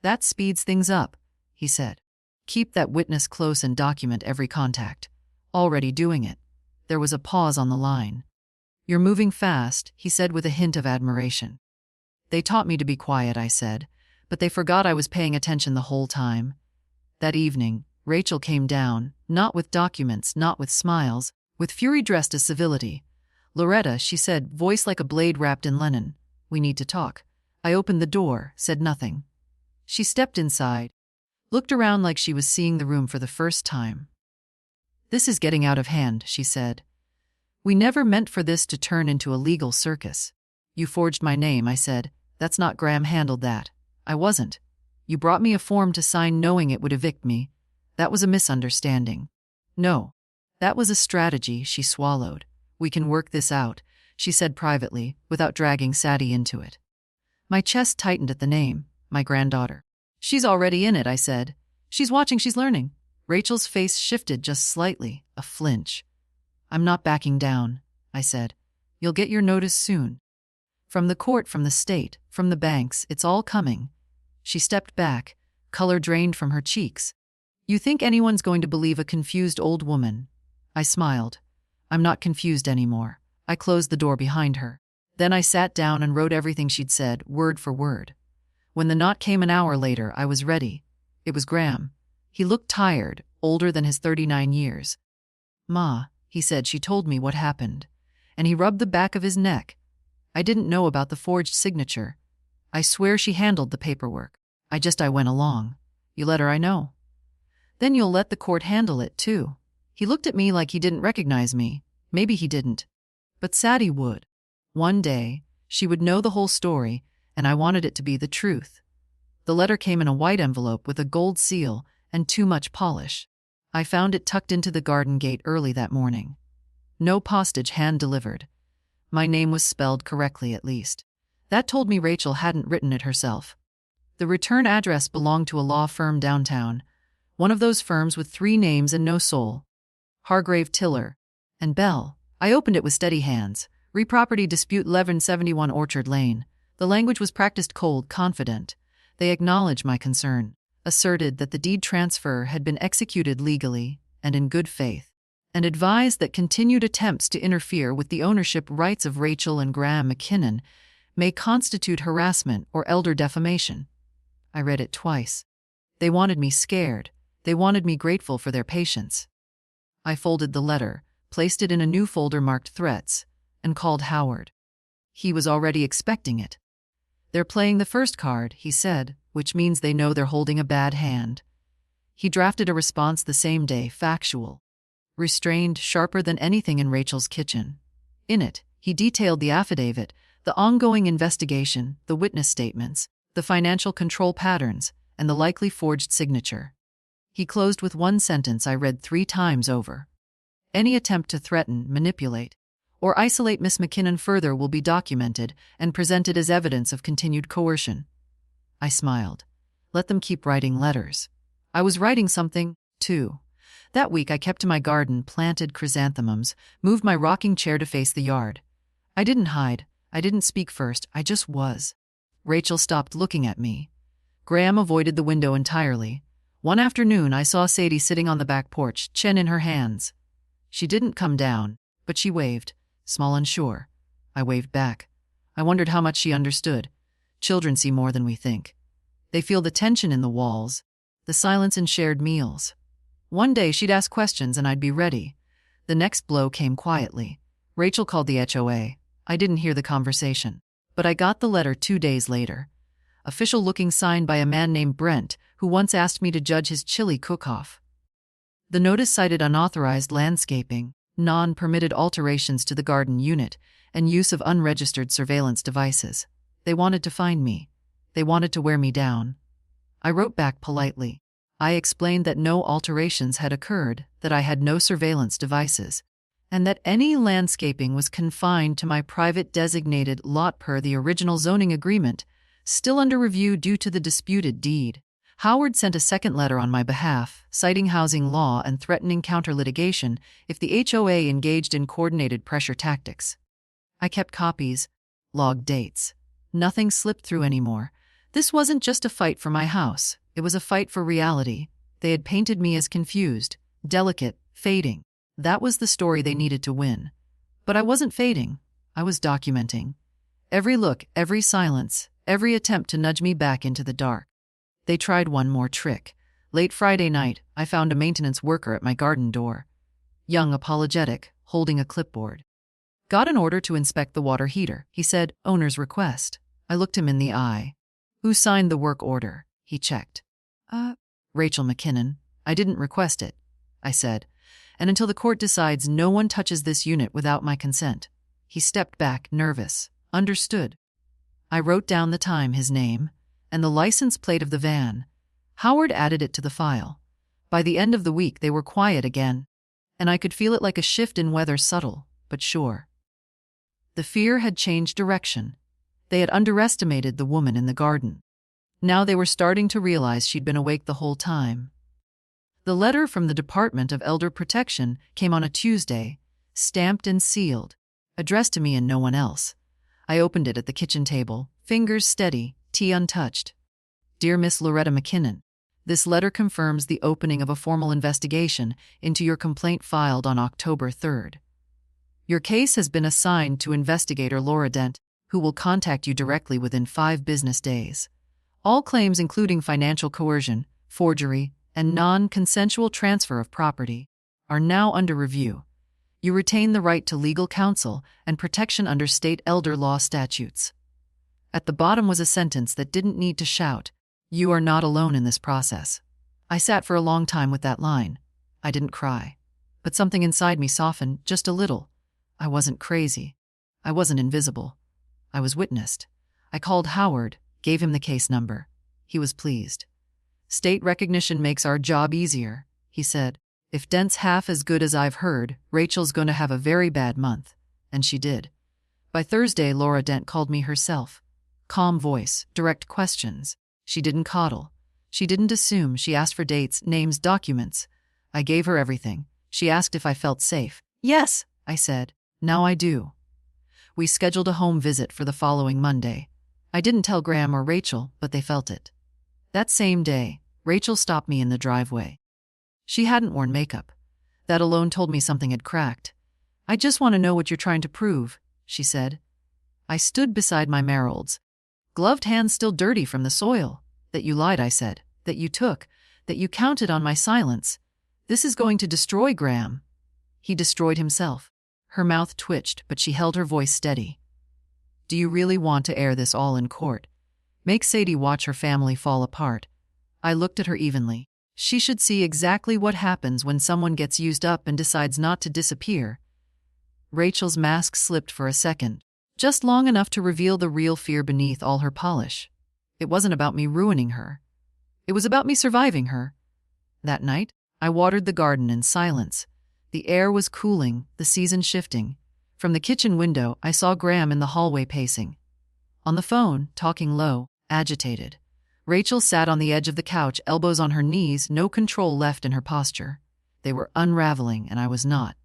"That speeds things up," he said. "Keep that witness close and document every contact." "Already doing it." There was a pause on the line. "You're moving fast," he said with a hint of admiration. "They taught me to be quiet," I said, but they forgot I was paying attention the whole time. That evening, Rachel came down, not with documents, not with smiles, with fury dressed as civility. "Loretta," she said, voice like a blade wrapped in linen. "We need to talk." I opened the door, said nothing. She stepped inside, looked around like she was seeing the room for the first time. "This is getting out of hand," she said. "We never meant for this to turn into a legal circus." "You forged my name," I said. "That's not Graham handled that." "I wasn't. You brought me a form to sign knowing it would evict me. That was a misunderstanding." "No. That was a strategy," she swallowed. "We can work this out," she said privately, without dragging Sadie into it. My chest tightened at the name, my granddaughter. "She's already in it," I said. "She's watching, she's learning." Rachel's face shifted just slightly, a flinch. "I'm not backing down," I said. "You'll get your notice soon. From the court, from the state, from the banks, it's all coming." She stepped back, color drained from her cheeks. "You think anyone's going to believe a confused old woman?" I smiled. "I'm not confused anymore." I closed the door behind her. Then I sat down and wrote everything she'd said, word for word. When the knot came an hour later, I was ready. It was Graham. He looked tired, older than his 39 years. "Ma," he said, "she told me what happened." And he rubbed the back of his neck. "I didn't know about the forged signature. I swear she handled the paperwork. I went along." "You let her, I know." "Then you'll let the court handle it, too." He looked at me like he didn't recognize me. Maybe he didn't. But Sadie would. One day, she would know the whole story, and I wanted it to be the truth. The letter came in a white envelope with a gold seal and too much polish. I found it tucked into the garden gate early that morning. No postage, hand-delivered. My name was spelled correctly, at least. That told me Rachel hadn't written it herself. The return address belonged to a law firm downtown, one of those firms with 3 names and no soul. Hargrave, Tiller, and Bell. I opened it with steady hands. "Re-property dispute, 1171 Orchard Lane." The language was practiced cold, confident. They acknowledged my concern, asserted that the deed transfer had been executed legally and in good faith, and advised that continued attempts to interfere with the ownership rights of Rachel and Graham McKinnon may constitute harassment or elder defamation. I read it twice. They wanted me scared. They wanted me grateful for their patience. I folded the letter, placed it in a new folder marked threats, and called Howard. He was already expecting it. "They're playing the first card," he said, "which means they know they're holding a bad hand." He drafted a response the same day, factual, restrained, sharper than anything in Rachel's kitchen. In it, he detailed the affidavit, the ongoing investigation, the witness statements, the financial control patterns, and the likely forged signature. He closed with one sentence I read 3 times over. Any attempt to threaten, manipulate, or isolate Miss McKinnon further will be documented and presented as evidence of continued coercion. I smiled. Let them keep writing letters. I was writing something, too. That week I kept to my garden, planted chrysanthemums, moved my rocking chair to face the yard. I didn't hide. I didn't speak first. I just was. Rachel stopped looking at me. Graham avoided the window entirely. One afternoon I saw Sadie sitting on the back porch, chin in her hands. She didn't come down, but she waved, small and sure. I waved back. I wondered how much she understood. Children see more than we think. They feel the tension in the walls, the silence in shared meals. One day she'd ask questions and I'd be ready. The next blow came quietly. Rachel called the HOA. I didn't hear the conversation, but I got the letter 2 days later. Official-looking, signed by a man named Brent, who once asked me to judge his chili cook-off. The notice cited unauthorized landscaping, non-permitted alterations to the garden unit, and use of unregistered surveillance devices. They wanted to find me. They wanted to wear me down. I wrote back politely. I explained that no alterations had occurred, that I had no surveillance devices, and that any landscaping was confined to my private designated lot per the original zoning agreement, still under review due to the disputed deed. Howard sent a second letter on my behalf, citing housing law and threatening counter-litigation if the HOA engaged in coordinated pressure tactics. I kept copies, logged dates. Nothing slipped through anymore. This wasn't just a fight for my house. It was a fight for reality. They had painted me as confused, delicate, fading. That was the story they needed to win. But I wasn't fading. I was documenting. Every look, every silence, every attempt to nudge me back into the dark. They tried one more trick. Late Friday night, I found a maintenance worker at my garden door. Young, apologetic, holding a clipboard. Got an order to inspect the water heater. He said, owner's request. I looked him in the eye. Who signed the work order? He checked. Rachel McKinnon. I didn't request it, I said. And until the court decides, no one touches this unit without my consent. He stepped back, nervous. Understood. I wrote down the time, his name, and the license plate of the van. Howard added it to the file. By the end of the week, they were quiet again, and I could feel it like a shift in weather, subtle, but sure. The fear had changed direction. They had underestimated the woman in the garden. Now they were starting to realize she'd been awake the whole time. The letter from the Department of Elder Protection came on a Tuesday, stamped and sealed, addressed to me and no one else. I opened it at the kitchen table, fingers steady, tea untouched. Dear Miss Loretta McKinnon, this letter confirms the opening of a formal investigation into your complaint filed on October 3rd. Your case has been assigned to investigator Laura Dent, who will contact you directly within 5 business days. All claims, including financial coercion, forgery, and non-consensual transfer of property, are now under review. You retain the right to legal counsel and protection under state elder law statutes. At the bottom was a sentence that didn't need to shout, you are not alone in this process. I sat for a long time with that line. I didn't cry. But something inside me softened just a little. I wasn't crazy. I wasn't invisible. I was witnessed. I called Howard, gave him the case number. He was pleased. State recognition makes our job easier, he said. If Dent's half as good as I've heard, Rachel's going to have a very bad month. And she did. By Thursday, Laura Dent called me herself. Calm voice, direct questions. She didn't coddle. She didn't assume. She asked for dates, names, documents. I gave her everything. She asked if I felt safe. Yes, I said. Now I do. We scheduled a home visit for the following Monday. I didn't tell Graham or Rachel, but they felt it. That same day, Rachel stopped me in the driveway. She hadn't worn makeup. That alone told me something had cracked. I just want to know what you're trying to prove, she said. I stood beside my Merolds, gloved hands still dirty from the soil. That you lied, I said. That you took. That you counted on my silence. This is going to destroy Graham. He destroyed himself. Her mouth twitched, but she held her voice steady. Do you really want to air this all in court? Make Sadie watch her family fall apart? I looked at her evenly. She should see exactly what happens when someone gets used up and decides not to disappear. Rachel's mask slipped for a second, just long enough to reveal the real fear beneath all her polish. It wasn't about me ruining her. It was about me surviving her. That night, I watered the garden in silence. The air was cooling, the season shifting. From the kitchen window, I saw Graham in the hallway pacing. On the phone, talking low, agitated. Rachel sat on the edge of the couch, elbows on her knees, no control left in her posture. They were unraveling, and I was not.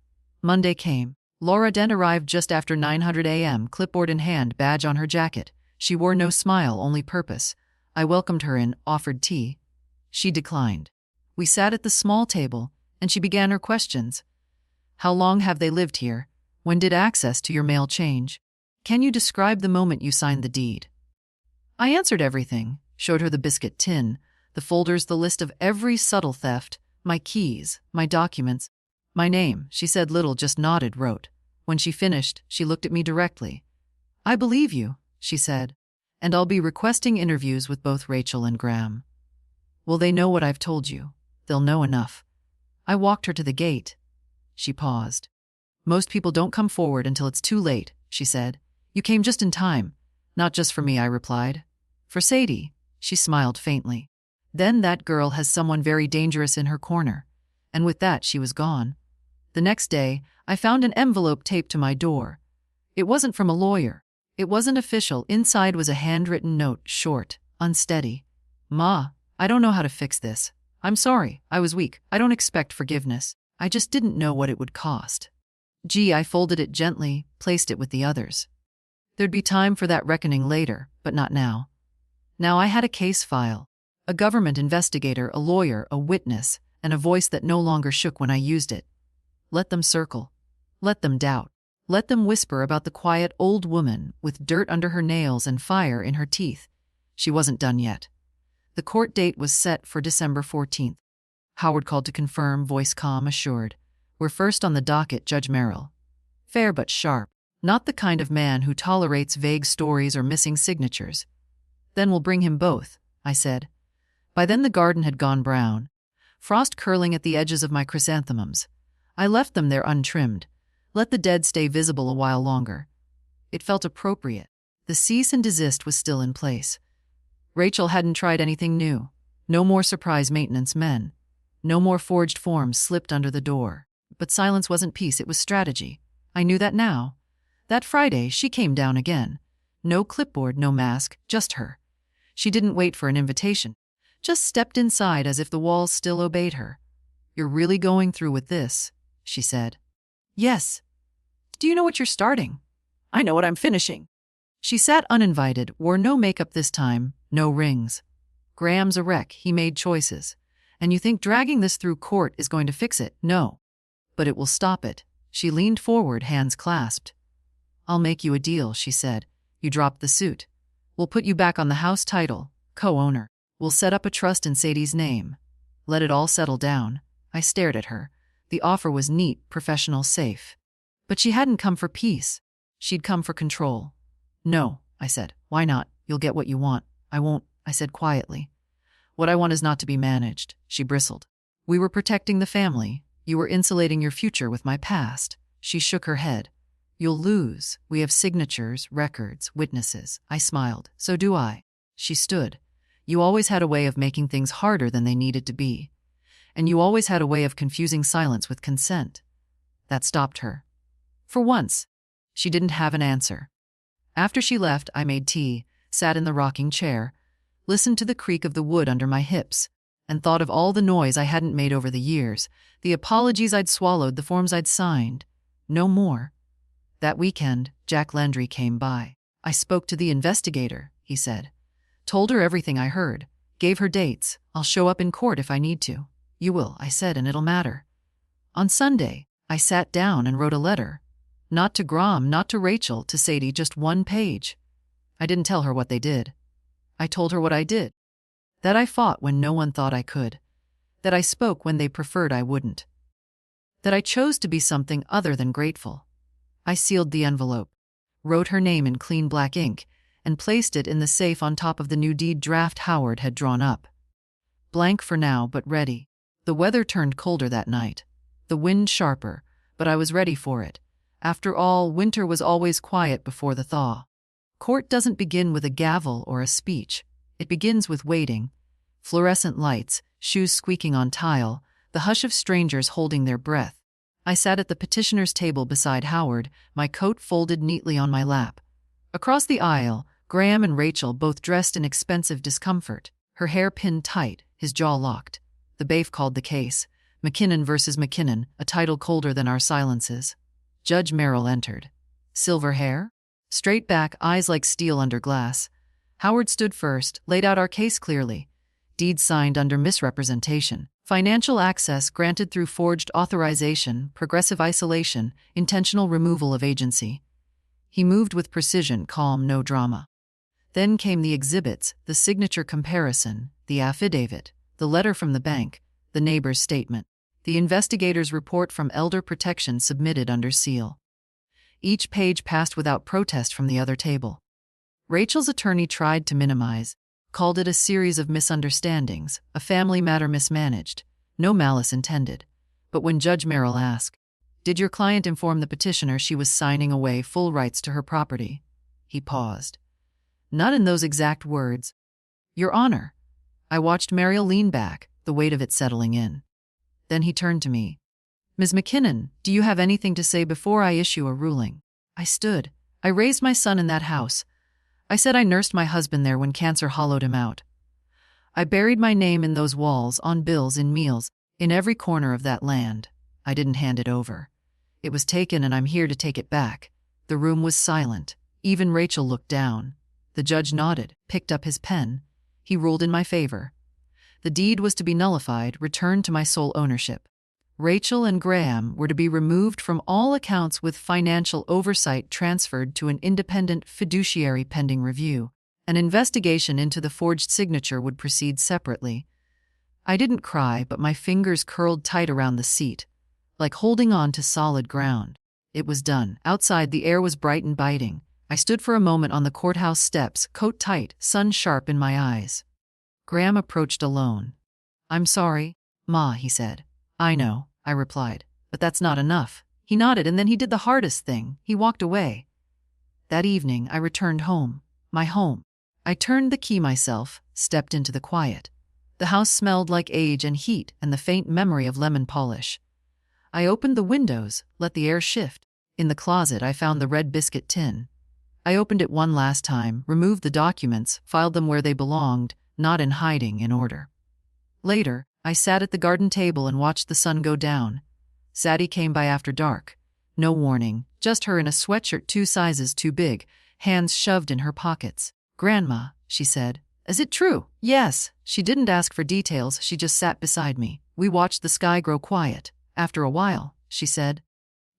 Monday came. Laura Dent arrived just after 900 a.m., clipboard in hand, badge on her jacket. She wore no smile, only purpose. I welcomed her in, offered tea. She declined. We sat at the small table, and she began her questions. How long have they lived here? When did access to your mail change? Can you describe the moment you signed the deed? I answered everything, showed her the biscuit tin, the folders, the list of every subtle theft, my keys, my documents. My name, she said little, just nodded, wrote. When she finished, she looked at me directly. I believe you, she said, and I'll be requesting interviews with both Rachel and Graham. Will they know what I've told you? They'll know enough. I walked her to the gate. She paused. Most people don't come forward until it's too late, she said. You came just in time. Not just for me, I replied. For Sadie, she smiled faintly. Then that girl has someone very dangerous in her corner. And with that, she was gone. The next day, I found an envelope taped to my door. It wasn't from a lawyer. It wasn't official. Inside was a handwritten note, short, unsteady. Ma, I don't know how to fix this. I'm sorry, I was weak. I don't expect forgiveness. I just didn't know what it would cost. I folded it gently, placed it with the others. There'd be time for that reckoning later, but not now. Now I had a case file, a government investigator, a lawyer, a witness, and a voice that no longer shook when I used it. Let them circle. Let them doubt. Let them whisper about the quiet old woman with dirt under her nails and fire in her teeth. She wasn't done yet. The court date was set for December 14th. Howard called to confirm, voice calm, assured. We're first on the docket, Judge Merrill. Fair but sharp. Not the kind of man who tolerates vague stories or missing signatures. Then we'll bring him both, I said. By then the garden had gone brown, frost curling at the edges of my chrysanthemums. I left them there untrimmed, let the dead stay visible a while longer. It felt appropriate. The cease and desist was still in place. Rachel hadn't tried anything new. No more surprise maintenance men. No more forged forms slipped under the door. But silence wasn't peace, it was strategy. I knew that now. That Friday, she came down again. No clipboard, no mask, just her. She didn't wait for an invitation. Just stepped inside as if the walls still obeyed her. You're really going through with this, she said. Yes. Do you know what you're starting? I know what I'm finishing. She sat uninvited, wore no makeup this time, no rings. Graham's a wreck, he made choices. And you think dragging this through court is going to fix it? No. But it will stop it. She leaned forward, hands clasped. I'll make you a deal, she said. You dropped the suit. We'll put you back on the house title, co-owner. We'll set up a trust in Sadie's name. Let it all settle down. I stared at her. The offer was neat, professional, safe. But she hadn't come for peace. She'd come for control. No, I said. Why not? You'll get what you want. I won't, I said quietly. What I want is not to be managed, she bristled. We were protecting the family. You were insulating your future with my past. She shook her head. You'll lose. We have signatures, records, witnesses. I smiled. So do I. She stood. You always had a way of making things harder than they needed to be. And you always had a way of confusing silence with consent. That stopped her. For once, she didn't have an answer. After she left, I made tea, sat in the rocking chair, listened to the creak of the wood under my hips, and thought of all the noise I hadn't made over the years, the apologies I'd swallowed, the forms I'd signed. No more. That weekend, Jack Landry came by. I spoke to the investigator, he said. Told her everything I heard. Gave her dates. I'll show up in court if I need to. You will, I said, and it'll matter. On Sunday, I sat down and wrote a letter. Not to Graham, not to Rachel, to Sadie, just one page. I didn't tell her what they did. I told her what I did. That I fought when no one thought I could. That I spoke when they preferred I wouldn't. That I chose to be something other than grateful. I sealed the envelope, wrote her name in clean black ink, and placed it in the safe on top of the new deed draft Howard had drawn up. Blank for now, but ready. The weather turned colder that night. The wind sharper, but I was ready for it. After all, winter was always quiet before the thaw. Court doesn't begin with a gavel or a speech. It begins with waiting. Fluorescent lights, shoes squeaking on tile, the hush of strangers holding their breath. I sat at the petitioner's table beside Howard, my coat folded neatly on my lap. Across the aisle, Graham and Rachel, both dressed in expensive discomfort, her hair pinned tight, his jaw locked. The bailiff called the case. McKinnon versus McKinnon, a title colder than our silences. Judge Merrill entered. Silver hair? Straight back, eyes like steel under glass. Howard stood first, laid out our case clearly. Deeds signed under misrepresentation. Financial access granted through forged authorization, progressive isolation, intentional removal of agency. He moved with precision, calm, no drama. Then came the exhibits, the signature comparison, the affidavit, the letter from the bank, the neighbor's statement, the investigator's report from Elder Protection submitted under seal. Each page passed without protest from the other table. Rachel's attorney tried to minimize, called it a series of misunderstandings, a family matter mismanaged, no malice intended. But when Judge Merrill asked, "Did your client inform the petitioner she was signing away full rights to her property?" he paused. Not in those exact words. "Your Honor." I watched Mariel lean back, the weight of it settling in. Then he turned to me. "Ms. McKinnon, do you have anything to say before I issue a ruling?" I stood. "I raised my son in that house. I said I nursed my husband there when cancer hollowed him out. I buried my name in those walls, on bills, in meals, in every corner of that land. I didn't hand it over. It was taken and I'm here to take it back." The room was silent. Even Rachel looked down. The judge nodded, picked up his pen. He ruled in my favor. The deed was to be nullified, returned to my sole ownership. Rachel and Graham were to be removed from all accounts with financial oversight transferred to an independent fiduciary pending review. An investigation into the forged signature would proceed separately. I didn't cry, but my fingers curled tight around the seat, like holding on to solid ground. It was done. Outside, the air was bright and biting. I stood for a moment on the courthouse steps, coat tight, sun sharp in my eyes. Graham approached alone. "I'm sorry, Ma," he said. "I know," I replied, "but that's not enough." He nodded, and then he did the hardest thing. He walked away. That evening, I returned home. My home. I turned the key myself, stepped into the quiet. The house smelled like age and heat and the faint memory of lemon polish. I opened the windows, let the air shift. In the closet, I found the red biscuit tin. I opened it one last time, removed the documents, filed them where they belonged, not in hiding, in order. Later, I sat at the garden table and watched the sun go down. Sadie came by after dark. No warning, just her in a sweatshirt 2 sizes too big, hands shoved in her pockets. "Grandma," she said. "Is it true?" "Yes." She didn't ask for details, she just sat beside me. We watched the sky grow quiet. After a while, she said,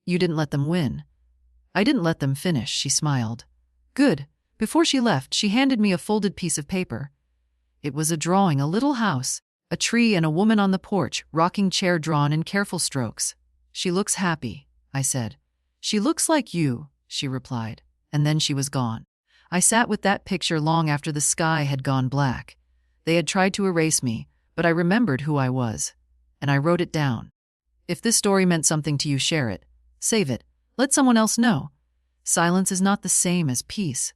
"You didn't let them win." "I didn't let them finish," she smiled. "Good." Before she left, she handed me a folded piece of paper. It was a drawing, a little house, a tree and a woman on the porch, rocking chair drawn in careful strokes. "She looks happy," I said. "She looks like you," she replied. And then she was gone. I sat with that picture long after the sky had gone black. They had tried to erase me, but I remembered who I was. And I wrote it down. If this story meant something to you, share it. Save it. Let someone else know. Silence is not the same as peace.